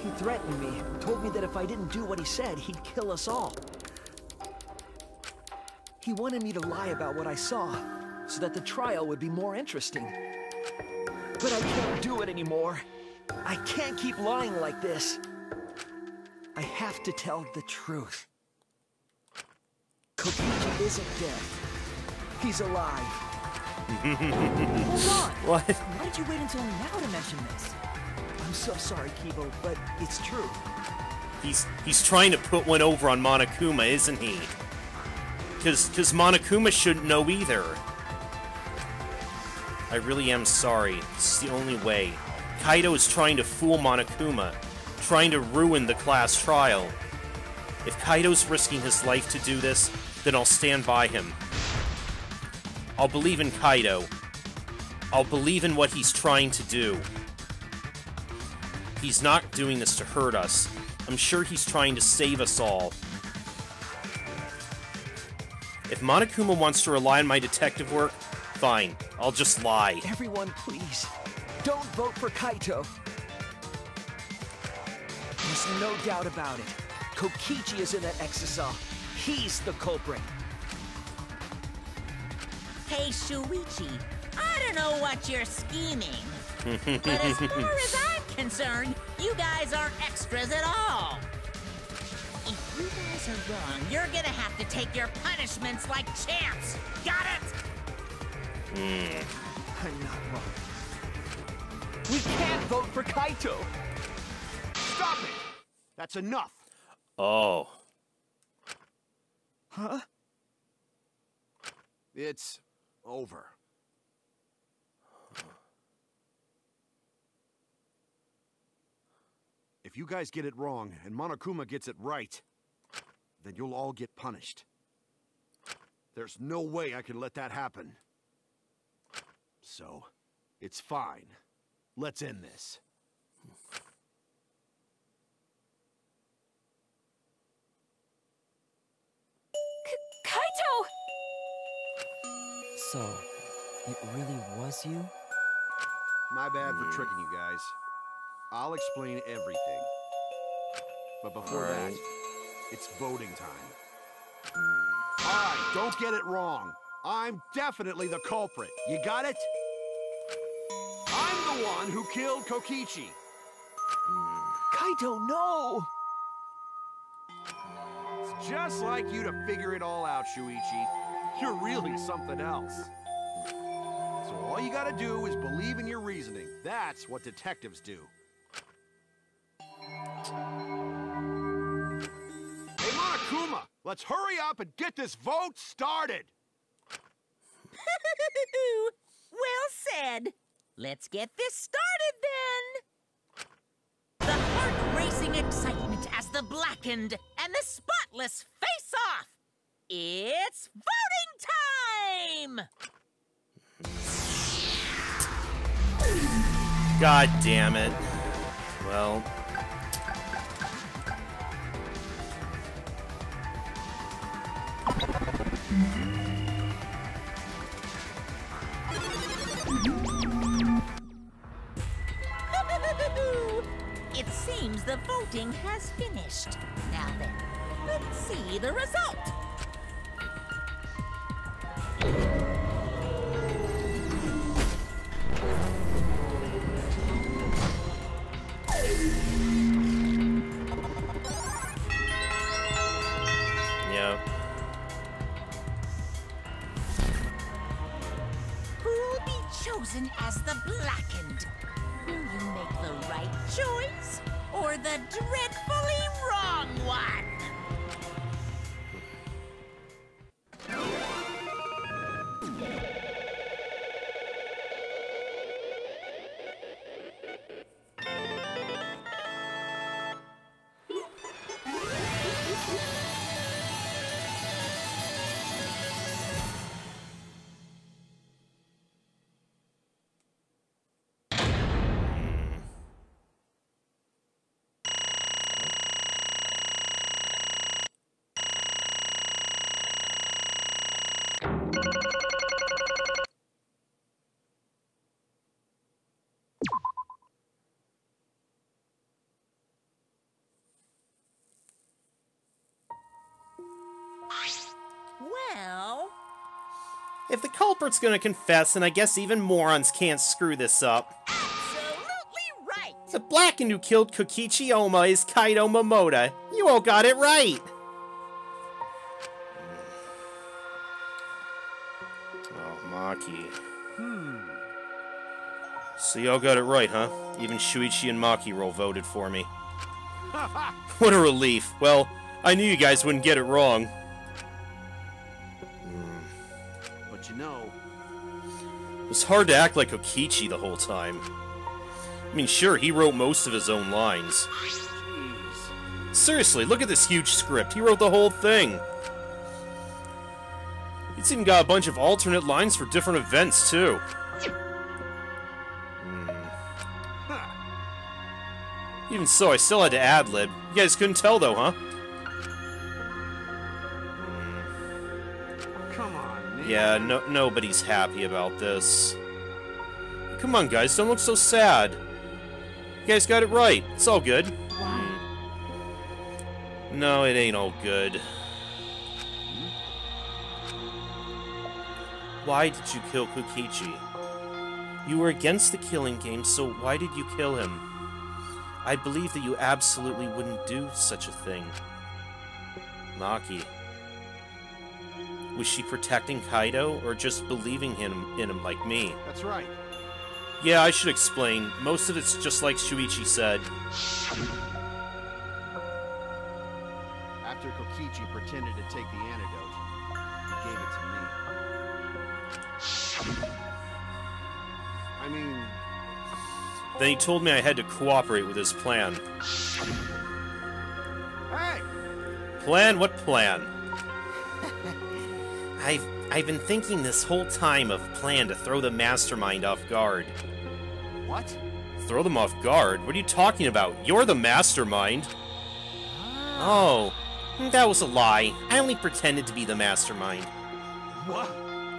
S6: He threatened me, told me that if I didn't do what he said, he'd kill us all. He wanted me to lie about what I saw, so that the trial would be more interesting. But I can't do it anymore. I can't keep lying like this. I have to tell the truth. Kokichi isn't dead. He's alive.
S2: Hold on!
S1: What?
S2: Why did you wait until now to mention this?
S6: I'm so sorry, Kibo, but it's true.
S1: He's trying to put one over on Monokuma, isn't he? Because Monokuma shouldn't know either. I really am sorry. This is the only way. Kaido is trying to fool Monokuma, trying to ruin the class trial. If Kaido's risking his life to do this, then I'll stand by him. I'll believe in Kaido. I'll believe in what he's trying to do. He's not doing this to hurt us. I'm sure he's trying to save us all. If Monokuma wants to rely on my detective work, fine. I'll just lie.
S6: Everyone, please, don't vote for Kaito. There's no doubt about it. Kokichi is in that exisal. He's the culprit.
S5: Hey, Shuichi, I don't know what you're scheming, but as far as I'm concerned, you guys aren't extras at all. If you guys are wrong, you're gonna have to take your punishments like champs. Got it?
S6: I'm not wrong. We can't vote for Kaito.
S9: Stop it! That's enough.
S1: Oh.
S6: Huh?
S9: It's over. If you guys get it wrong and Monokuma gets it right, then you'll all get punished. There's no way I can let that happen. So, it's fine. Let's end this.
S8: Kaito!
S2: So, it really was you?
S9: My bad for tricking you guys. I'll explain everything. But before that, it's voting time. Alright, don't get it wrong. I'm definitely the culprit. You got it? I'm the one who killed Kokichi.
S6: Kaito, no!
S9: It's just like you to figure it all out, Shuichi. You're really something else. So all you gotta do is believe in your reasoning. That's what detectives do. Hey, Monokuma! Let's hurry up and get this vote started!
S5: Well said. Let's get this started then. The heart-racing excitement as the blackened and the spotless face off. It's voting time!
S1: God damn it. Well.
S5: It seems the voting has finished. Now then, let's see the result.
S1: Yeah.
S5: Who'll be chosen as the blackened? Will you make the right choice or the dreadfully wrong one? Well,
S1: If the culprit's gonna confess, then I guess even morons can't screw this up.
S5: absolutely right.
S1: The blackened who killed Kokichi Oma is Kaido Momoda. You all got it right. Oh, Maki. So y'all got it right, huh? Even Shuichi and Makiro voted for me. What a relief. Well, I knew you guys wouldn't get it wrong.
S9: But you know...
S1: It was hard to act like Kokichi the whole time. I mean, sure, he wrote most of his own lines.
S9: Jeez.
S1: Seriously, look at this huge script. He wrote the whole thing. It's even got a bunch of alternate lines for different events, too. Even so, I still had to ad-lib. You guys couldn't tell, though, huh?
S9: Come on, man.
S1: Yeah, nobody's happy about this. Come on, guys, don't look so sad. You guys got it right. It's all good. No, it ain't all good. Why did you kill Kokichi? You were against the killing game, so why did you kill him? I believe that you absolutely wouldn't do such a thing. Maki. Was she protecting Kaido, or just believing in him like me?
S9: That's right.
S1: Yeah, I should explain. Most of it's just like Shuichi said.
S9: After Kokichi pretended to take the antidote, he gave it to me. I mean...
S1: Then he told me I had to cooperate with his plan.
S9: Hey!
S1: Plan? What plan? I've been thinking this whole time of a plan to throw the mastermind off guard.
S9: What?
S1: Throw them off guard? What are you talking about? You're the mastermind. Oh, that was a lie. I only pretended to be the mastermind.
S9: What?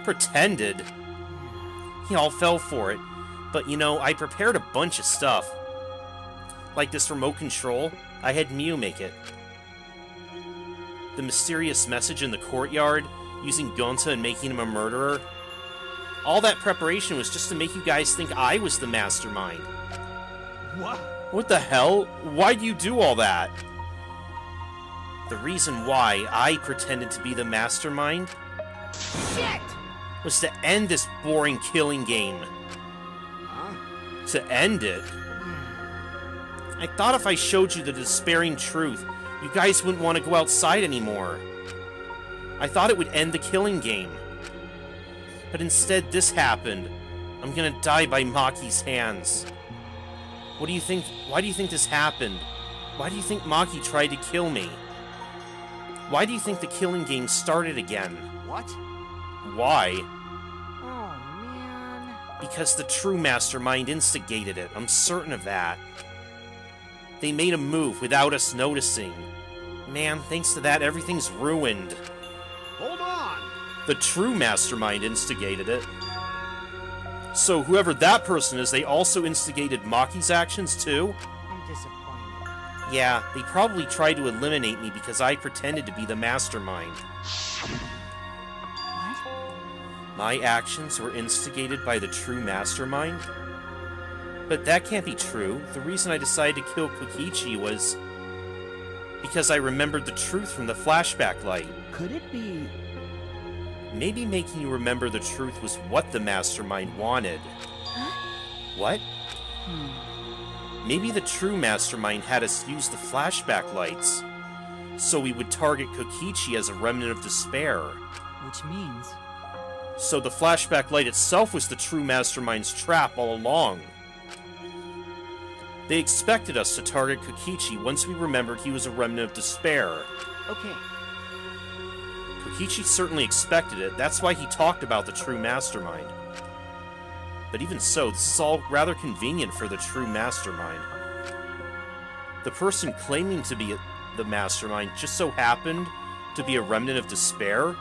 S1: Pretended? Y'all fell for it. But, you know, I prepared a bunch of stuff. Like this remote control, I had Mew make it. The mysterious message in the courtyard, using Gonta and making him a murderer. All that preparation was just to make you guys think I was the mastermind.
S9: What?
S1: What the hell? Why do you do all that? The reason why I pretended to be the mastermind
S9: Shit!
S1: was to end this boring killing game. To end it. I thought if I showed you the despairing truth, you guys wouldn't want to go outside anymore. I thought it would end the killing game. But instead, this happened. I'm gonna die by Maki's hands. What do you think? Why do you think this happened? Why do you think Maki tried to kill me? Why do you think the killing game started again?
S9: What?
S1: Why?
S4: Oh, man.
S1: Because the true mastermind instigated it. I'm certain of that. They made a move without us noticing. Man, thanks to that, everything's ruined.
S9: Hold on!
S1: The true mastermind instigated it. So whoever that person is, they also instigated Maki's actions too?
S4: I'm disappointed.
S1: Yeah, they probably tried to eliminate me because I pretended to be the mastermind.
S3: What?
S1: My actions were instigated by the true mastermind? But that can't be true. The reason I decided to kill Kokichi was because I remembered the truth from the flashback light.
S6: Could it be...
S1: Maybe making you remember the truth was what the mastermind wanted.
S3: Huh?
S1: What? Maybe the true mastermind had us use the flashback lights, so we would target Kokichi as a remnant of despair.
S2: Which means...
S1: So the flashback light itself was the true mastermind's trap all along. They expected us to target Kokichi once we remembered he was a remnant of despair.
S4: Okay.
S1: Kokichi certainly expected it, that's why he talked about the true mastermind. But even so, this is all rather convenient for the true mastermind. The person claiming to be the mastermind just so happened to be a remnant of despair?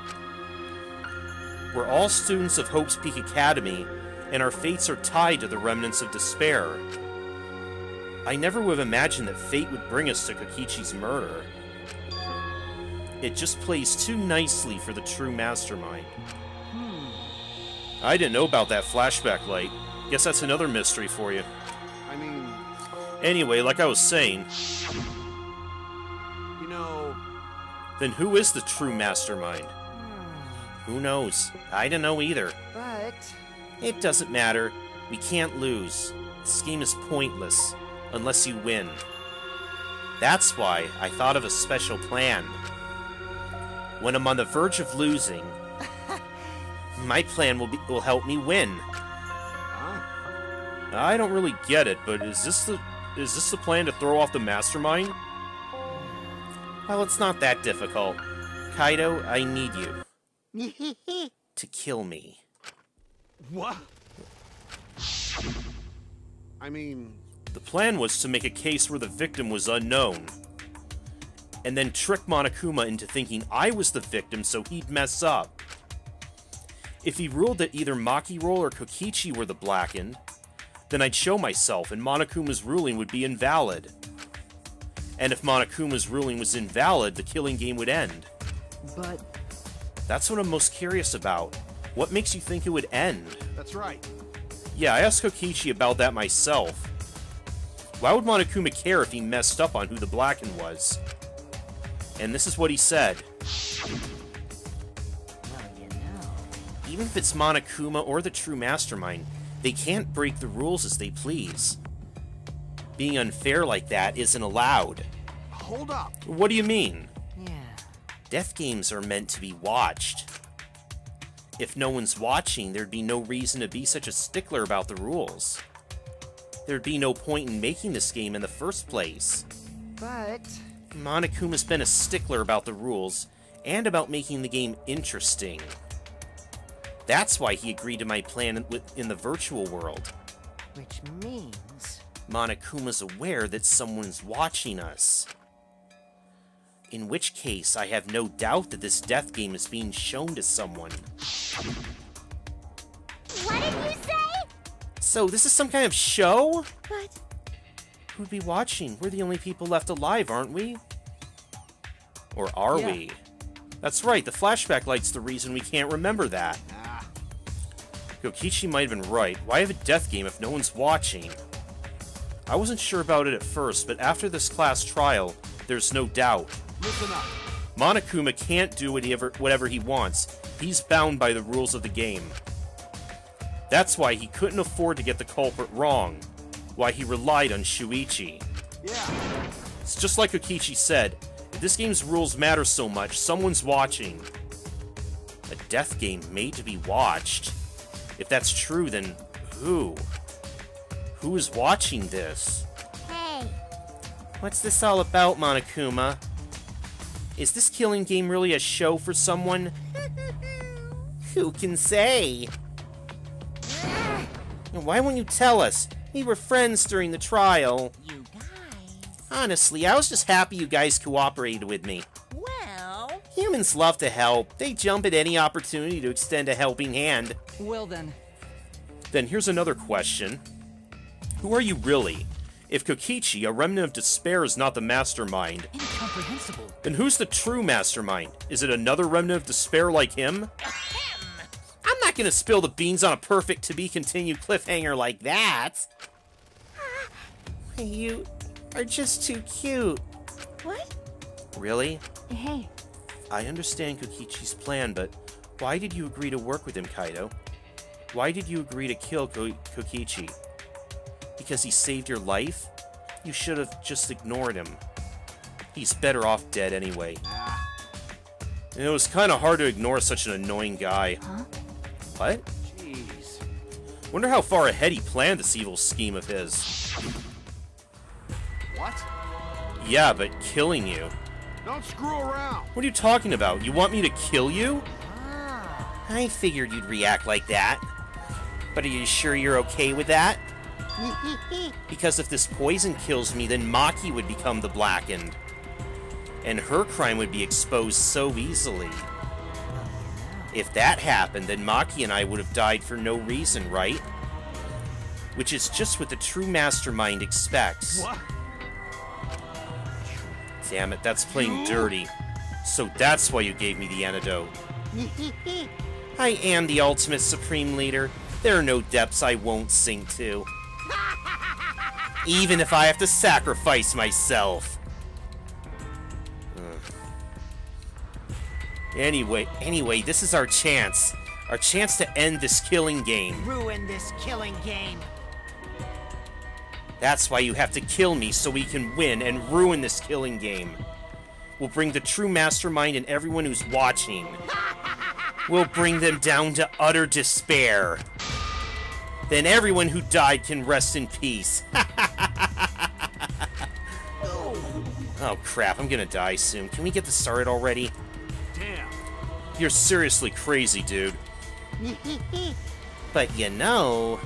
S1: We're all students of Hope's Peak Academy, and our fates are tied to the remnants of despair. I never would have imagined that fate would bring us to Kokichi's murder. It just plays too nicely for the true mastermind. I didn't know about that flashback light. Guess that's another mystery for you.
S9: I mean...
S1: Anyway, like I was saying...
S9: You know,
S1: Then who is the true mastermind? Who knows? I don't know either.
S4: But...
S1: It doesn't matter. We can't lose. This game is pointless, unless you win. That's why I thought of a special plan. When I'm on the verge of losing, my plan will help me win. I don't really get it, but is this the plan to throw off the mastermind? Well, it's not that difficult. Kaido, I need you to kill me.
S9: What? I mean...
S1: The plan was to make a case where the victim was unknown, and then trick Monokuma into thinking I was the victim so he'd mess up. If he ruled that either Maki Roll or Kokichi were the blackened, then I'd show myself and Monokuma's ruling would be invalid. And if Monokuma's ruling was invalid, the killing game would end.
S6: But...
S1: That's what I'm most curious about. What makes you think it would end?
S9: That's right.
S1: Yeah, I asked Kokichi about that myself. Why would Monokuma care if he messed up on who the blackened was? And this is what he said.
S4: Well, you know...
S1: Even if it's Monokuma or the true mastermind, they can't break the rules as they please. Being unfair like that isn't allowed.
S9: Hold up.
S1: What do you mean?
S4: Yeah.
S1: Death games are meant to be watched. If no one's watching, there'd be no reason to be such a stickler about the rules. There'd be no point in making this game in the first place.
S4: But...
S1: Monokuma's been a stickler about the rules, and about making the game interesting. That's why he agreed to my plan in the virtual world.
S4: Which means...
S1: Monokuma's aware that someone's watching us. In which case, I have no doubt that this death game is being shown to someone.
S7: What did you say?
S1: So, this is some kind of show?
S8: But...
S1: Who'd be watching? We're the only people left alive, aren't we? Or are we? That's right, the flashback light's the reason we can't remember that. Kokichi might have been right. Why have a death game if no one's watching? I wasn't sure about it at first, but after this class trial, there's no doubt.
S9: Listen up.
S1: Monokuma can't do whatever he wants. He's bound by the rules of the game. That's why he couldn't afford to get the culprit wrong. Why he relied on Shuichi.
S9: Yeah.
S1: It's just like Kokichi said, if this game's rules matter so much, someone's watching. A death game made to be watched? If that's true, then who? Who is watching this?
S7: Hey,
S1: What's this all about, Monokuma? Is this killing game really a show for someone? Who can say? Why won't you tell us? We were friends during the trial.
S5: You guys...
S1: Honestly, I was just happy you guys cooperated with me.
S5: Well...
S1: Humans love to help. They jump at any opportunity to extend a helping hand.
S2: Well then,
S1: Then here's another question. Who are you really? If Kokichi, a remnant of despair, is not the mastermind,
S2: incomprehensible.
S1: then who's the true mastermind? Is it another remnant of despair like him? I'm not gonna spill the beans on a perfect to-be-continued cliffhanger like that. You are just too cute.
S8: What?
S1: Really?
S8: Hey,
S1: I understand Kokichi's plan, but why did you agree to work with him, Kaido? Why did you agree to kill Kokichi? Because he saved your life? You should have just ignored him. He's better off dead anyway. And it was kind of hard to ignore such an annoying guy.
S8: Huh?
S1: What?
S9: Jeez.
S1: Wonder how far ahead he planned this evil scheme of his.
S9: What?
S1: Yeah, but killing you.
S9: Don't screw around.
S1: What are you talking about? You want me to kill you? I figured you'd react like that. But are you sure you're okay with that? Because if this poison kills me, then Maki would become the Blackened. And her crime would be exposed so easily. If that happened, then Maki and I would have died for no reason, right? Which is just what the true mastermind expects.
S9: What?
S1: Damn it, that's playing dirty. So that's why you gave me the antidote. I am the ultimate supreme leader. There are no depths I won't sink to. Even if I have to sacrifice myself. Anyway, this is our chance. Our chance to end this killing game.
S4: Ruin this killing game.
S1: That's why you have to kill me so we can win and ruin this killing game. We'll bring the true mastermind and everyone who's watching. We'll bring them down to utter despair. Then everyone who died can rest in peace. Oh crap, I'm gonna die soon. Can we get this started already?
S9: Damn.
S1: You're seriously crazy, dude. But you know,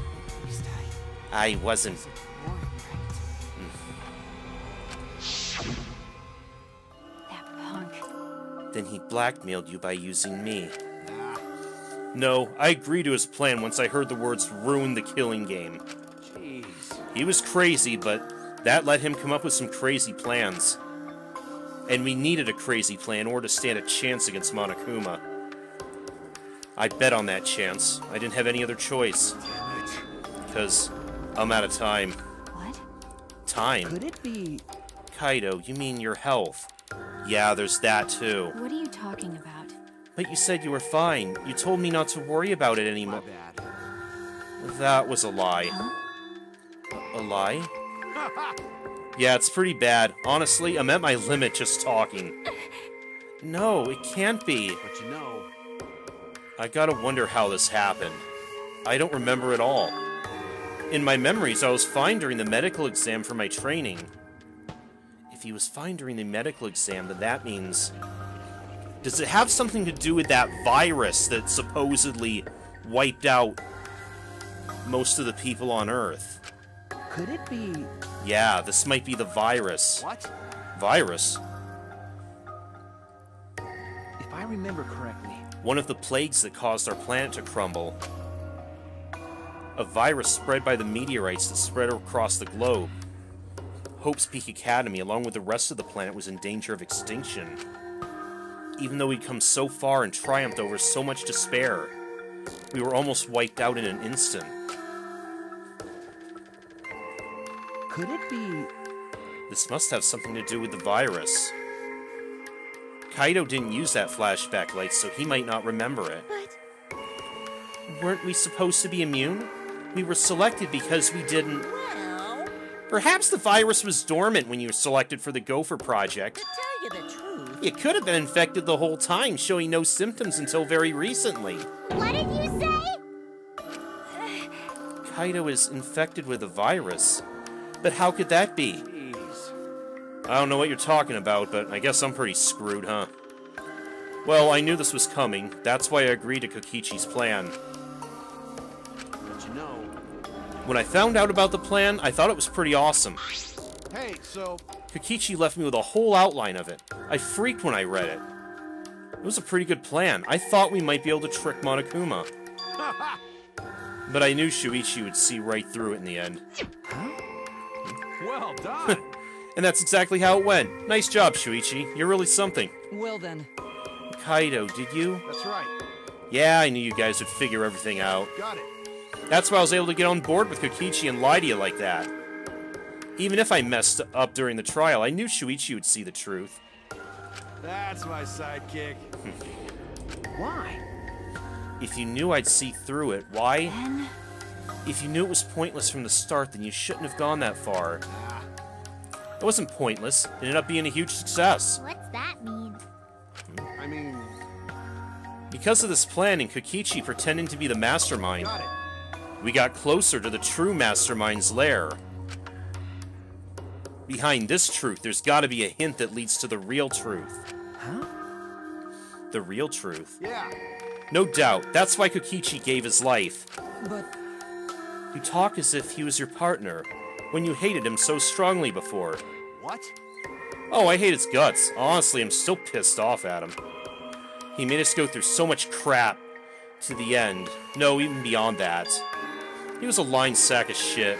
S1: I wasn't.
S3: That punk.
S1: Then he blackmailed you by using me. No, I agreed to his plan once I heard the words ruin the killing game.
S9: Jeez.
S1: He was crazy, but that let him come up with some crazy plans. And we needed a crazy plan in order to stand a chance against Monokuma. I bet on that chance. I didn't have any other choice.
S9: Damn it.
S1: Because I'm out of time.
S3: What?
S1: Time?
S6: Could it be...
S1: Kaido, you mean your health? Yeah, there's that too.
S3: What are you talking about?
S1: But you said you were fine. You told me not to worry about it
S9: My
S1: anymore.
S9: bad.
S1: That was a lie.
S3: Huh?
S1: A lie? Yeah, it's pretty bad. Honestly, I'm at my limit just talking. No, it can't be.
S9: But you know...
S1: I gotta wonder how this happened. I don't remember at all. In my memories, I was fine during the medical exam for my training. If he was fine during the medical exam, then that means... Does it have something to do with that virus that supposedly wiped out most of the people on Earth?
S6: Could it be...
S1: Yeah, this might be the virus.
S9: What?
S1: Virus?
S6: If I remember correctly...
S1: One of the plagues that caused our planet to crumble. A virus spread by the meteorites that spread across the globe. Hope's Peak Academy, along with the rest of the planet, was in danger of extinction. Even though we'd come so far and triumphed over so much despair, we were almost wiped out in an instant.
S6: Could it be...
S1: This must have something to do with the virus. Kaido didn't use that flashback light, so he might not remember it.
S3: But...
S1: Weren't we supposed to be immune? We were selected because we didn't...
S5: Well,
S1: Perhaps the virus was dormant when you were selected for the Gopher Project.
S5: to tell you the truth,
S1: It could have been infected the whole time, showing no symptoms until very recently.
S7: What did you say?
S1: Kaido is infected with a virus. But how could that be?
S9: Jeez.
S1: I don't know what you're talking about, but I guess I'm pretty screwed, huh? Well, I knew this was coming. That's why I agreed to Kokichi's plan.
S9: But you know...
S1: When I found out about the plan, I thought it was pretty awesome.
S9: Hey, so...
S1: Kokichi left me with a whole outline of it. I freaked when I read it. It was a pretty good plan. I thought we might be able to trick Monokuma. But I knew Shuichi would see right through it in the end.
S9: Well done.
S1: And that's exactly how it went. Nice job, Shuichi. You're really something.
S2: Well then,
S1: Kaido, did you?
S9: That's right.
S1: Yeah, I knew you guys would figure everything out.
S9: Got it.
S1: That's why I was able to get on board with Kokichi and lie to you like that. Even if I messed up during the trial, I knew Shuichi would see the truth.
S9: That's my sidekick.
S6: Why?
S1: If you knew I'd see through it, why?
S3: Then...
S1: If you knew it was pointless from the start, then you shouldn't have gone that far. It wasn't pointless. It ended up being a huge success.
S7: What's that mean?
S9: I mean...
S1: Because of this plan and Kokichi pretending to be the mastermind,
S9: Got it.
S1: we got closer to the true mastermind's lair. Behind this truth, there's gotta be a hint that leads to the real truth.
S6: Huh?
S1: The real truth.
S9: Yeah.
S1: No doubt, that's why Kokichi gave his life.
S2: but...
S1: You talk as if he was your partner, when you hated him so strongly before.
S9: What?
S1: Oh, I hate his guts. Honestly, I'm still pissed off at him. He made us go through so much crap to the end. No, even beyond that. He was a lying sack of shit.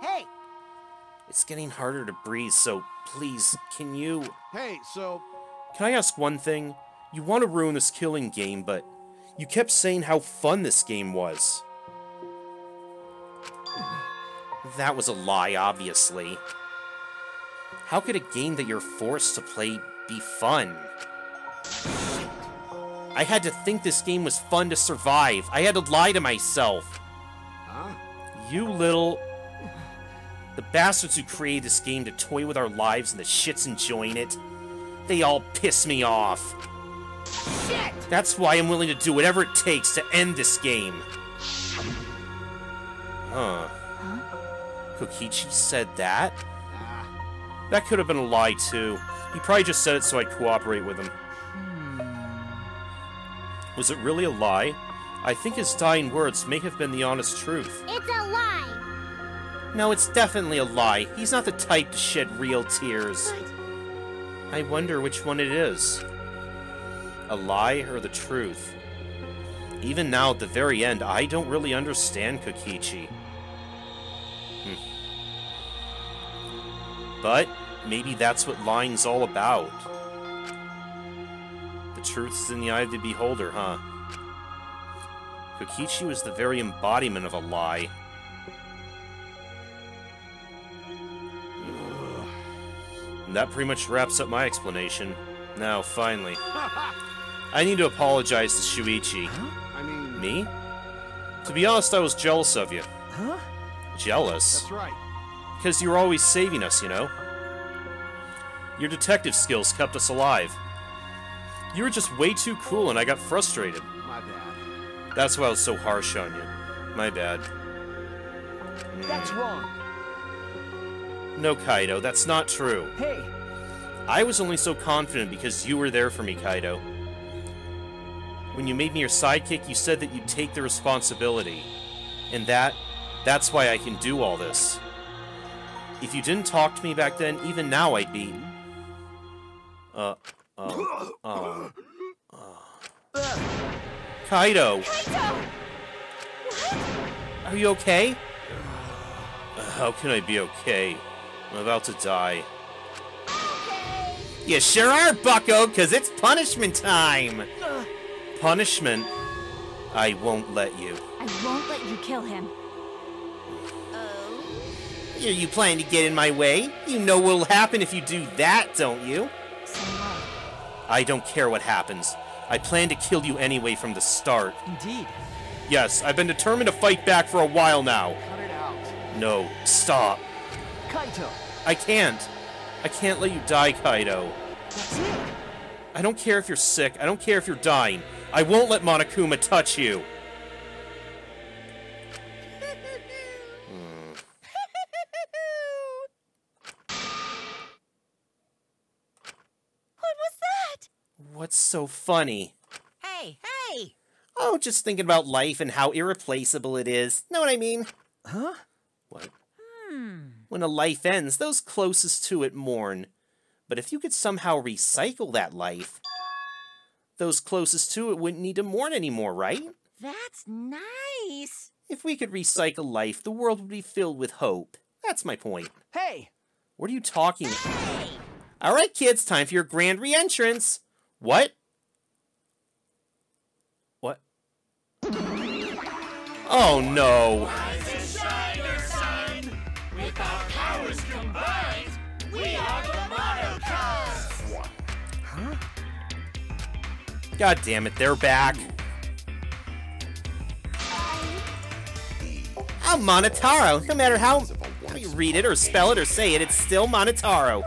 S4: Hey,
S1: It's getting harder to breathe, so please, can you...
S9: Hey, so...
S1: Can I ask one thing? You want to ruin this killing game, but you kept saying how fun this game was. That was a lie, obviously. How could a game that you're forced to play be fun. I had to think this game was fun to survive. I had to lie to myself.
S9: Huh?
S1: You little... The bastards who created this game to toy with our lives and the shits enjoying it, they all piss me off.
S4: Shit!
S1: That's why I'm willing to do whatever it takes to end this game. Huh. Kokichi said that? That could have been a lie, too. He probably just said it so I'd cooperate with him. Was it really a lie? I think his dying words may have been the honest truth.
S7: It's a lie!
S1: No, it's definitely a lie. He's not the type to shed real tears. I wonder which one it is. A lie or the truth? Even now, at the very end, I don't really understand Kokichi. But maybe that's what lying's all about. The truth's in the eye of the beholder, huh? Kokichi was the very embodiment of a lie. And that pretty much wraps up my explanation. Now, finally. I need to apologize to Shuichi.
S9: I mean...
S1: Me? To be honest, I was jealous of you.
S6: Huh?
S1: Jealous?
S9: That's right.
S1: Because you were always saving us, you know? Your detective skills kept us alive. You were just way too cool and I got frustrated.
S9: My bad.
S1: That's why I was so harsh on you. My bad.
S6: That's wrong.
S1: No, Kaido, that's not true.
S6: Hey,
S1: I was only so confident because you were there for me, Kaido. When you made me your sidekick, you said that you'd take the responsibility. And that's why I can do all this. If you didn't talk to me back then, even now I'd be... Kaido!
S8: Kaito!
S1: Are you okay? How can I be okay? I'm about to die. You sure are, bucko, because it's punishment time! Punishment? I won't let you.
S3: I won't let you kill him.
S1: Are you planning to get in my way? You know what'll happen if you do that, don't you?
S3: So what?
S1: I don't care what happens. I plan to kill you anyway from the start.
S6: indeed.
S1: Yes, I've been determined to fight back for a while now.
S9: Cut it out.
S1: No, stop.
S6: Kaito,
S1: I can't. I can't let you die, Kaido.
S6: that's it.
S1: I don't care if you're sick. I don't care if you're dying. I won't let Monokuma touch you.
S8: What was that?
S1: What's so funny?
S5: Hey, hey!
S1: Oh, just thinking about life and how irreplaceable it is. Know what I mean?
S6: Huh?
S1: What? When a life ends, those closest to it mourn. But if you could somehow recycle that life, those closest to it wouldn't need to mourn anymore, right?
S5: That's nice!
S1: If we could recycle life, the world would be filled with hope. That's my point.
S6: Hey,
S1: What are you talking about?
S5: Hey!
S1: Alright, kids, time for your grand re-entrance. What? What? Oh, no. God damn it, they're back. I'm Monotaro. No matter how you read it or spell it or say it, it's still Monotaro.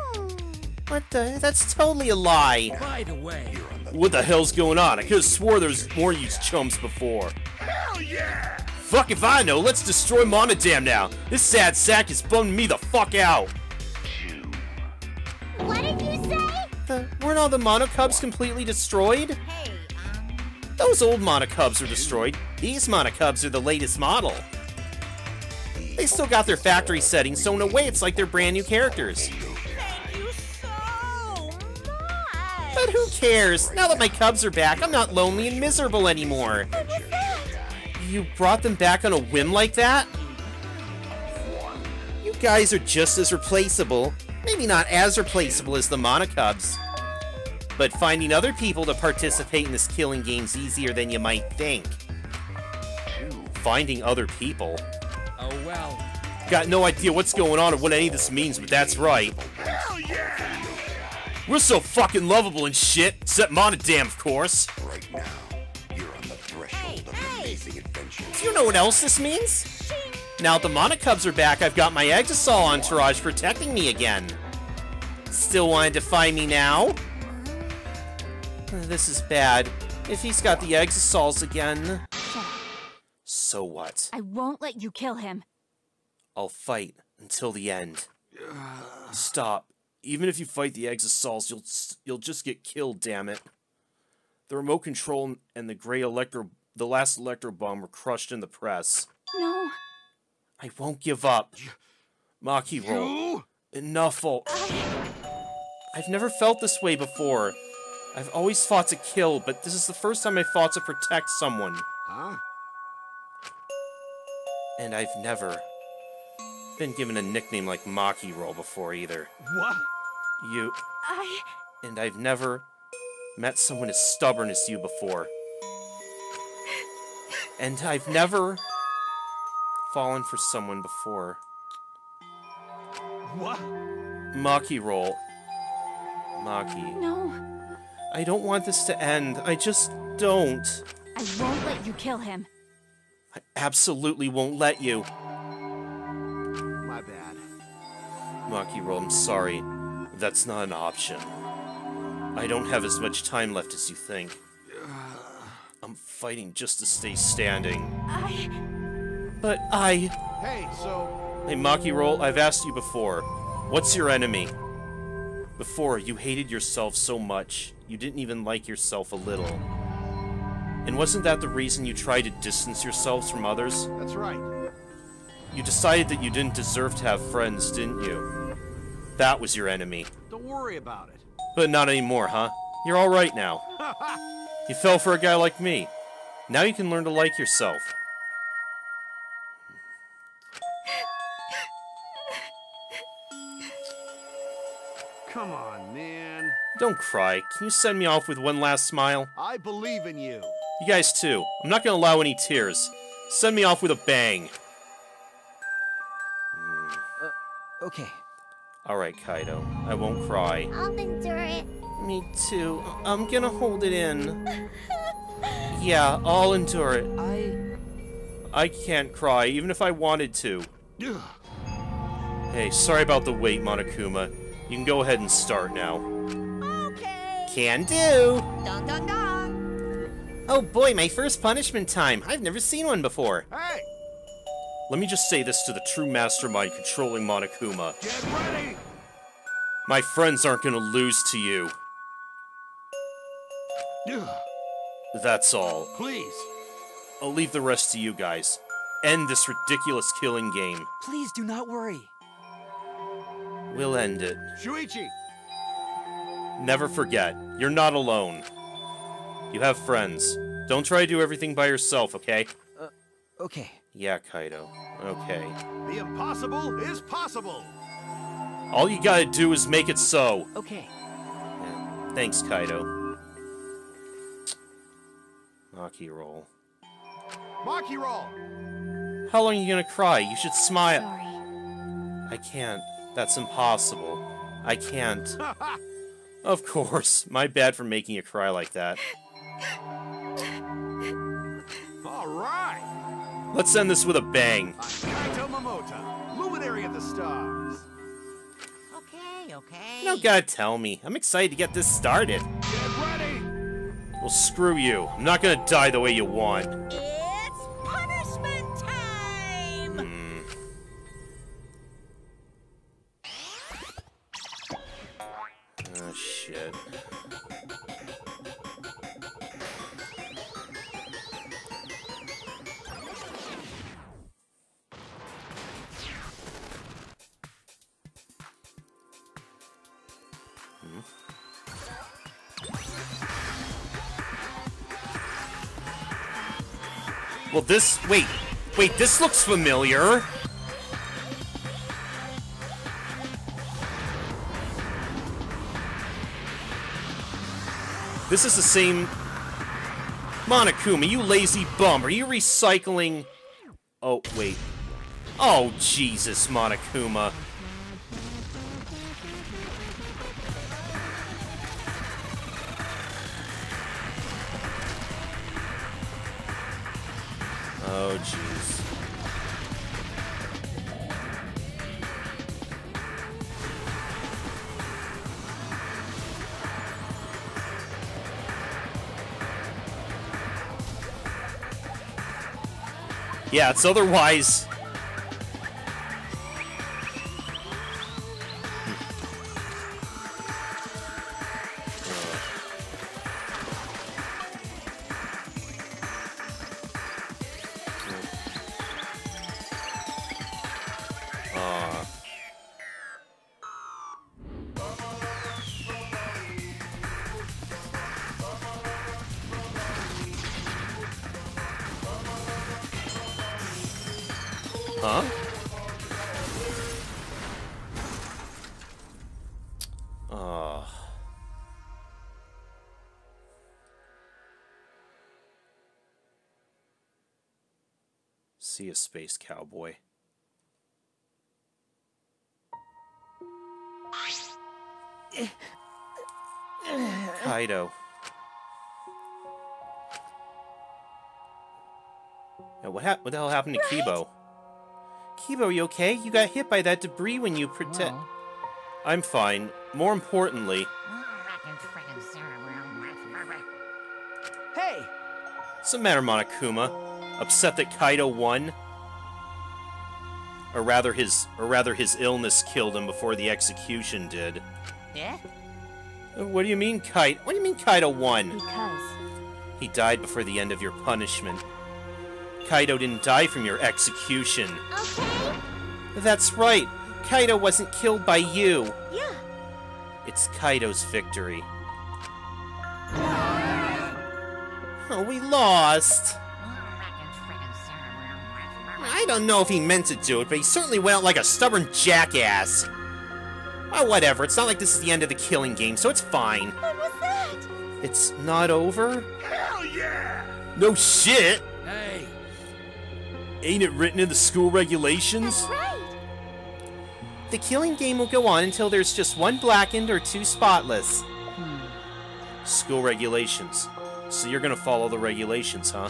S1: What the? That's totally a lie.
S10: By the way,
S1: What the hell's going on? I could have swore there was more you chumps before.
S10: hell yeah!
S1: Fuck if I know. Let's destroy Monodam now. This sad sack is bumming me the fuck out.
S7: What did you say?
S1: Weren't all the Monocubs completely destroyed?
S5: Hey,
S1: Those old Monocubs were destroyed. These Monocubs are the latest model. They still got their factory settings, so in a way it's like they're brand new characters.
S5: thank you so much!
S1: But who cares? Now that my cubs are back, I'm not lonely and miserable anymore. You brought them back on a whim like that? You guys are just as replaceable. Maybe not as replaceable as the Monocubs. But finding other people to participate in this killing game's easier than you might think. Finding other people?
S10: Oh well.
S1: Got no idea what's going on or what any of this means, but that's right.
S10: Hell yeah!
S1: We're so fucking lovable and shit, except Monodam, of course.
S11: Right now, you're on the threshold of an amazing adventure.
S1: Do you know what else this means? Now that the Monocubs are back, I've got my Exisol entourage protecting me again. Still want to defy me now? This is bad. If he's got the Exisols again...
S3: Shut up.
S1: So what?
S3: I won't let you kill him.
S1: I'll fight until the end. Stop. Even if you fight the Exisols, you'll just get killed, damn it. The remote control and the last electro bomb were crushed in the press.
S3: No.
S1: I won't give up. Maki roll. Enough. I've never felt this way before. I've always fought to kill, but this is the first time I fought to protect someone.
S9: Huh?
S1: And I've never been given a nickname like Maki roll before either.
S9: What?
S1: And I've never met someone as stubborn as you before. And I've never fallen for someone before.
S9: What?
S1: Maki roll. Maki.
S3: No.
S1: I don't want this to end. I just don't.
S3: I won't let you kill him.
S1: I absolutely won't let you.
S9: My bad.
S1: Maki roll, I'm sorry. That's not an option. I don't have as much time left as you think. I'm fighting just to stay standing.
S9: Hey, so...
S1: Hey, Maki roll, I've asked you before. What's your enemy? Before, you hated yourself so much, you didn't even like yourself a little. And wasn't that the reason you tried to distance yourselves from others?
S9: That's right.
S1: You decided that you didn't deserve to have friends, didn't you? That was your enemy.
S9: Don't worry about it.
S1: But not anymore, huh? You're alright now. You fell for a guy like me. Now you can learn to like yourself.
S9: Come on, man.
S1: Don't cry. Can you send me off with one last smile?
S9: I believe in you.
S1: You guys too. I'm not gonna allow any tears. Send me off with a bang.
S2: Okay.
S1: Alright, Kaido. I won't cry.
S7: I'll endure it.
S1: Me too. I'm gonna hold it in. Yeah, I'll endure it. I can't cry, even if I wanted to. Hey, sorry about the wait, Monokuma. You can go ahead and start now.
S5: Okay.
S1: Can do!
S5: Dun dun dun.
S1: Oh boy, my first punishment time. I've never seen one before.
S9: Hey!
S1: Let me just say this to the true mastermind controlling Monokuma.
S9: Get ready!
S1: My friends aren't gonna lose to you. That's all.
S9: Please.
S2: Oh,
S1: I'll leave the rest to you guys. End this ridiculous killing game.
S2: Please do not worry.
S1: We'll end it.
S9: Shuichi!
S1: Never forget, you're not alone. You have friends. Don't try to do everything by yourself, okay?
S2: Okay.
S1: Yeah, Kaido. Okay.
S9: The impossible is possible!
S1: All you gotta do is make it so.
S2: Okay.
S1: Yeah. Thanks, Kaido. Maki roll.
S9: Maki roll!
S1: How long are you gonna cry? You should smile.
S3: Sorry.
S1: I can't. That's impossible. I can't. Of course. My bad for making you cry like that.
S9: Alright!
S1: Let's end this with a bang.
S9: I'm Kaito Momota, luminary of the stars.
S5: Okay.
S1: You don't gotta tell me. I'm excited to get this started.
S9: Get ready!
S1: Well, screw you. I'm not gonna die the way you want.
S5: It's punishment time!
S1: Oh, shit. Well, this... Wait, this looks familiar. This is the same... Monokuma, you lazy bum. Are you recycling... Oh, wait. Oh, Jesus, Monokuma. Oh, jeez. Yeah, it's otherwise... Huh? See a space cowboy. Kaido. Now, what the hell happened to Kibo? Kibo, you okay? You got hit by that debris when you
S2: Well.
S1: I'm fine. More importantly...
S6: Hey!
S1: What's the matter, Monokuma? Upset that Kaido won? Or rather his illness killed him before the execution did.
S5: Yeah?
S1: What do you mean Kaido won?
S3: Because
S1: He died before the end of your punishment. Kaido didn't die from your execution.
S7: Okay?
S1: That's right. Kaido wasn't killed by you.
S8: Yeah.
S1: It's Kaido's victory. Oh, we lost. I don't know if he meant to do it, but he certainly went out like a stubborn jackass. Oh, whatever. It's not like this is the end of the killing game, so it's fine.
S8: What was that?
S1: It's not over?
S10: Hell yeah!
S1: No shit!
S10: Hey!
S1: Ain't it written in the school regulations?
S8: That's right.
S1: The killing game will go on until there's just one blackened or two spotless. School regulations. So you're gonna follow the regulations, huh?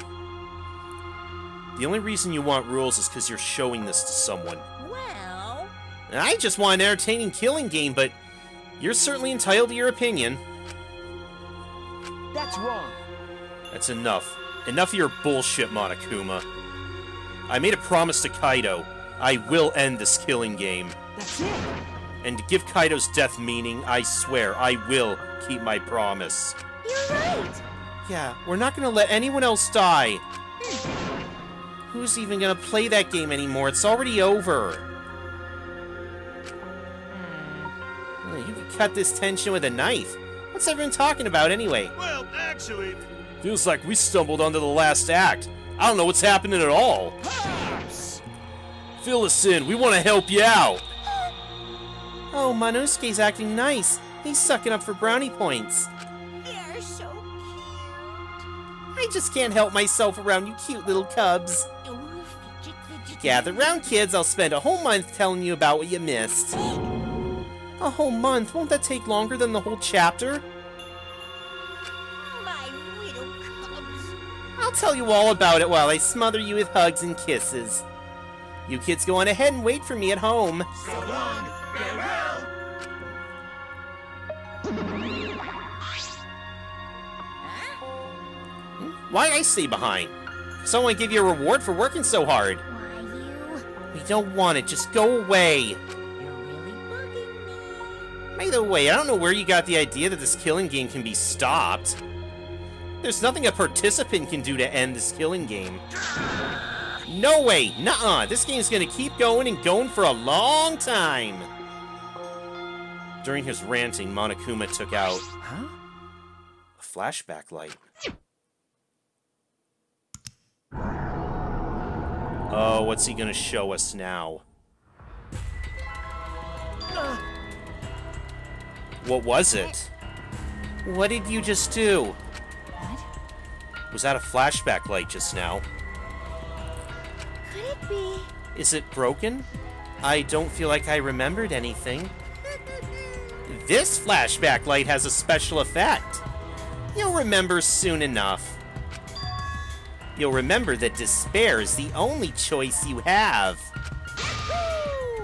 S1: The only reason you want rules is because you're showing this to someone.
S5: Well...
S1: I just want an entertaining killing game, but you're certainly entitled to your opinion.
S6: That's wrong.
S1: That's enough. Enough of your bullshit, Monokuma. I made a promise to Kaido. I will end this killing game.
S6: That's it.
S1: And to give Kaido's death meaning, I swear I will keep my promise.
S8: You're right.
S1: Yeah, we're not gonna let anyone else die. Who's even gonna play that game anymore? It's already over. You could cut this tension with a knife. What's everyone talking about anyway?
S10: Well, actually...
S1: Feels like we stumbled onto the last act. I don't know what's happening at all.
S10: Pops!
S1: Fill us in. We want to help you out. Oh, Monosuke's acting nice. He's sucking up for brownie points.
S5: They're so cute.
S1: I just can't help myself around you cute little cubs.
S5: Ooh, fidget, fidget.
S1: Gather round, kids. I'll spend a whole month telling you about what you missed. A whole month? Won't that take longer than the whole chapter?
S5: My little cubs.
S1: I'll tell you all about it while I smother you with hugs and kisses. You kids go on ahead and wait for me at home.
S10: So long! Farewell!
S1: Why I stay behind? So I want to give you a reward for working so hard.
S7: Why you?
S1: We don't want it. Just go away.
S5: You're really bugging me.
S1: By the way, I don't know where you got the idea that this killing game can be stopped. There's nothing a participant can do to end this killing game. No way! Nuh-uh! This game's gonna keep going and going for a long time! During his ranting, Monokuma took out...
S6: Huh?
S1: a flashback light. Oh, what's he gonna show us now? What was it? What did you just do?
S3: what?
S1: Was that a flashback light just now?
S8: Could it be?
S1: Is it broken? I don't feel like I remembered anything. This flashback light has a special effect. You'll remember soon enough. You'll remember that despair is the only choice you have.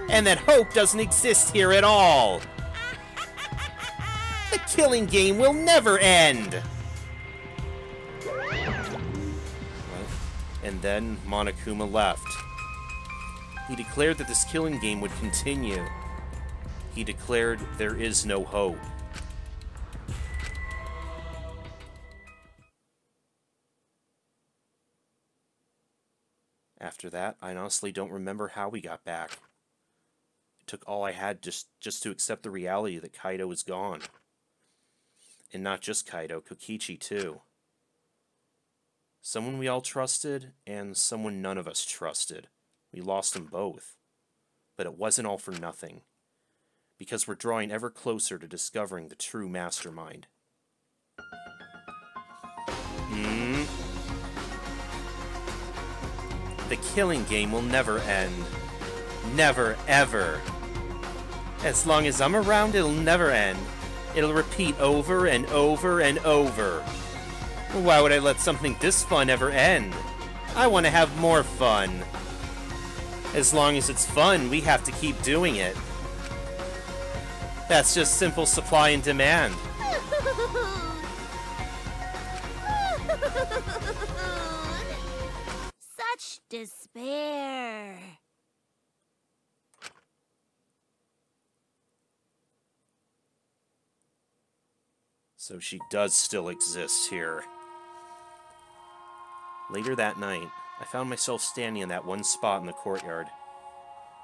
S1: And that hope doesn't exist here at all. The killing game will never end. And then Monokuma left. He declared that this killing game would continue. He declared there is no hope. After that, I honestly don't remember how we got back. It took all I had just to accept the reality that Kaido is gone. And not just Kaido, Kokichi too. Someone we all trusted, and someone none of us trusted. We lost them both. But it wasn't all for nothing. Because we're drawing ever closer to discovering the true mastermind. The killing game will never end. Never, ever. As long as I'm around, it'll never end. It'll repeat over and over and over. Why would I let something this fun ever end? I want to have more fun. As long as it's fun, we have to keep doing it. That's just simple supply and demand.
S3: Such despair.
S1: So she does still exist here. Later that night, I found myself standing in that one spot in the courtyard.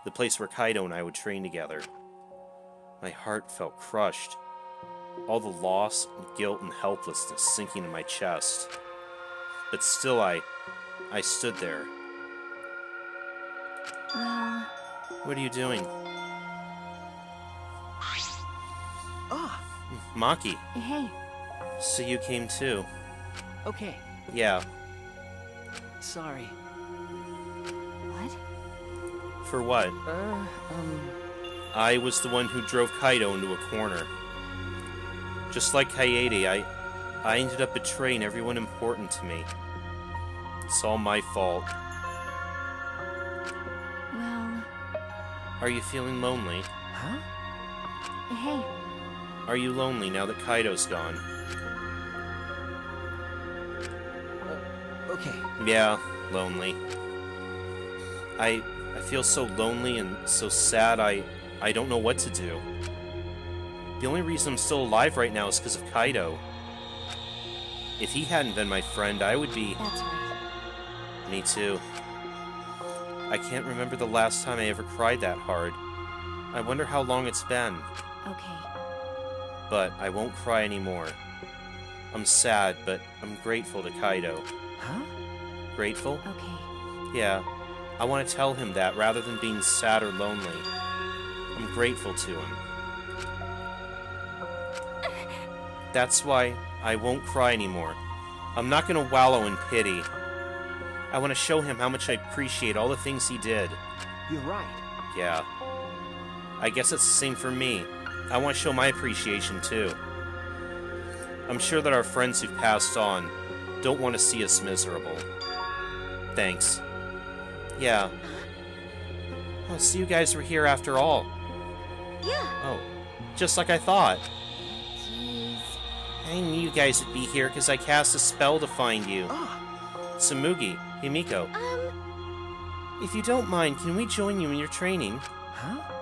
S1: The place where Kaido and I would train together. My heart felt crushed. All the loss, and guilt, and helplessness sinking in my chest. But still I stood there.
S3: Well...
S1: What are you doing?
S6: Ah!
S1: Maki.
S8: Hey.
S1: So you came too.
S6: Okay.
S1: Yeah.
S6: Sorry.
S8: What?
S1: For what? I was the one who drove Kaido into a corner. Just like Kaede, I ended up betraying everyone important to me. It's all my fault.
S8: Well...
S1: Are you feeling lonely?
S6: Huh?
S8: Hey.
S1: Are you lonely now that Kaido's gone?
S6: Okay.
S1: Yeah, lonely. I feel so lonely and so sad, I don't know what to do. The only reason I'm still alive right now is because of Kaido. If he hadn't been my friend, I would be...
S8: That's right.
S1: Me too. I can't remember the last time I ever cried that hard. I wonder how long it's been.
S8: Okay.
S1: But I won't cry anymore. I'm sad, but I'm grateful to Kaido.
S6: Huh?
S1: Grateful?
S8: Okay.
S1: Yeah. I want to tell him that rather than being sad or lonely. I'm grateful to him. That's why I won't cry anymore. I'm not going to wallow in pity. I want to show him how much I appreciate all the things he did.
S6: You're right.
S1: Yeah. I guess it's the same for me. I want to show my appreciation too. I'm sure that our friends who've passed on don't want to see us miserable. Thanks. Yeah. Oh, so you guys were here after all.
S8: Yeah.
S1: Oh, just like I thought.
S3: Jeez.
S1: I knew you guys would be here because I cast a spell to find you.
S6: Ah!
S1: Tsumugi, Himiko. If you don't mind, can we join you in your training?
S6: Huh?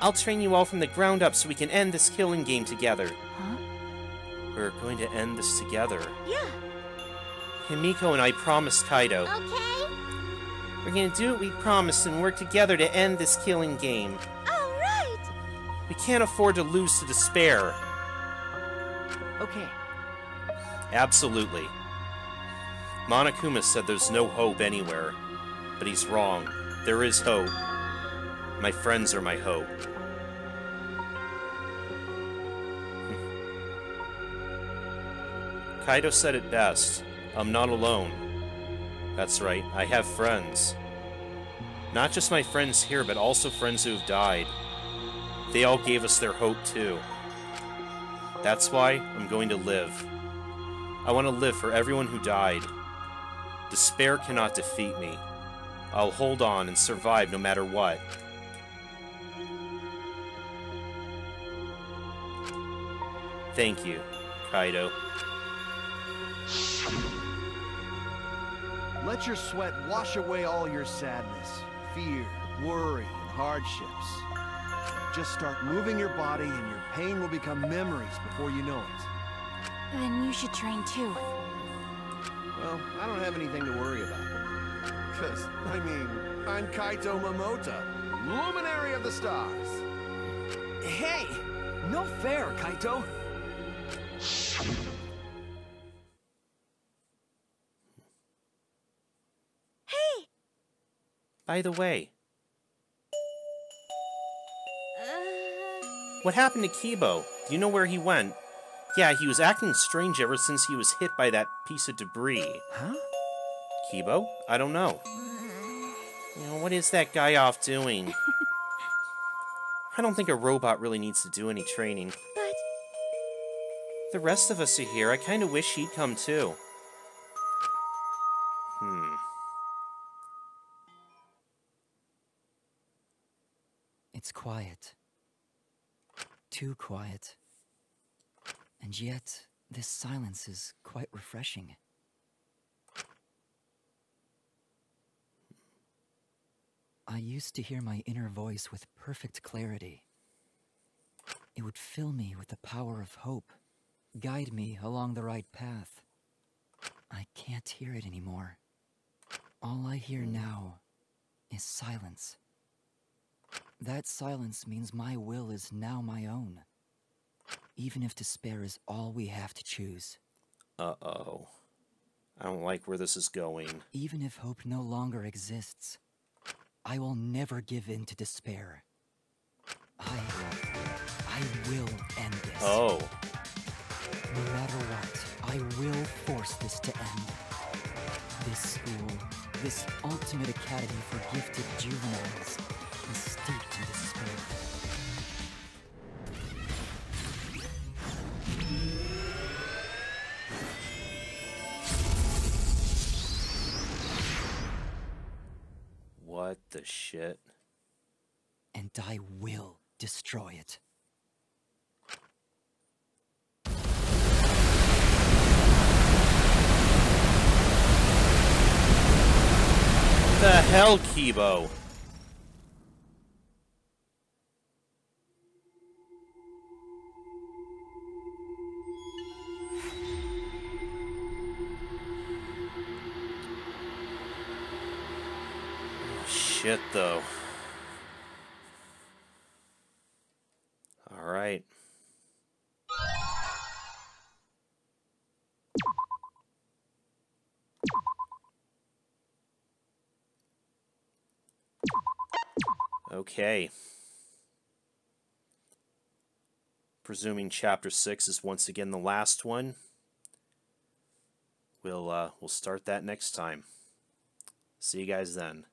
S1: I'll train you all from the ground up so we can end this killing game together.
S8: Huh?
S1: We're going to end this together.
S8: Yeah.
S1: Himiko and I promised Kaido.
S3: Okay.
S1: We're gonna do what we promised and work together to end this killing game.
S8: All right.
S1: We can't afford to lose to despair.
S6: Okay.
S1: Absolutely. Monokuma said there's no hope anywhere. But he's wrong. There is hope. My friends are my hope. Kaido said it best. I'm not alone. That's right, I have friends. Not just my friends here, but also friends who have died. They all gave us their hope too. That's why I'm going to live. I want to live for everyone who died. Despair cannot defeat me. I'll hold on and survive no matter what. Thank you, Kaido.
S9: Let your sweat wash away all your sadness, fear, worry, and hardships. Just start moving your body and your pain will become memories before you know it.
S3: Then you should train too.
S9: Well, I don't have anything to worry about. Because, I mean, I'm Kaito Momota, luminary of the stars.
S6: Hey! No fair, Kaito!
S8: Hey!
S1: By the way, what happened to Kibo? Do you know where he went? Yeah, he was acting strange ever since he was hit by that piece of debris.
S6: Huh?
S1: Kibo? I don't know. You know, what is that guy off doing? I don't think a robot really needs to do any training.
S8: But...
S1: The rest of us are here. I kind of wish he'd come too.
S2: It's quiet. Too quiet. And yet, this silence is quite refreshing. I used to hear my inner voice with perfect clarity. It would fill me with the power of hope, guide me along the right path. I can't hear it anymore. All I hear now is silence. That silence means my will is now my own. Even if despair is all we have to choose.
S1: Uh-oh. I don't like where this is going.
S2: Even if hope no longer exists, I will never give in to despair. I will end this.
S1: Oh.
S2: No matter what, I will force this to end. This school, this ultimate academy for gifted juveniles, is steeped in despair.
S1: What the shit?
S2: And I will destroy it.
S1: What the hell, Kibo? Shit, though. All right. Okay. Presuming Chapter 6 is once again the last one. We'll start that next time. See you guys then.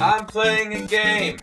S12: I'm playing a game.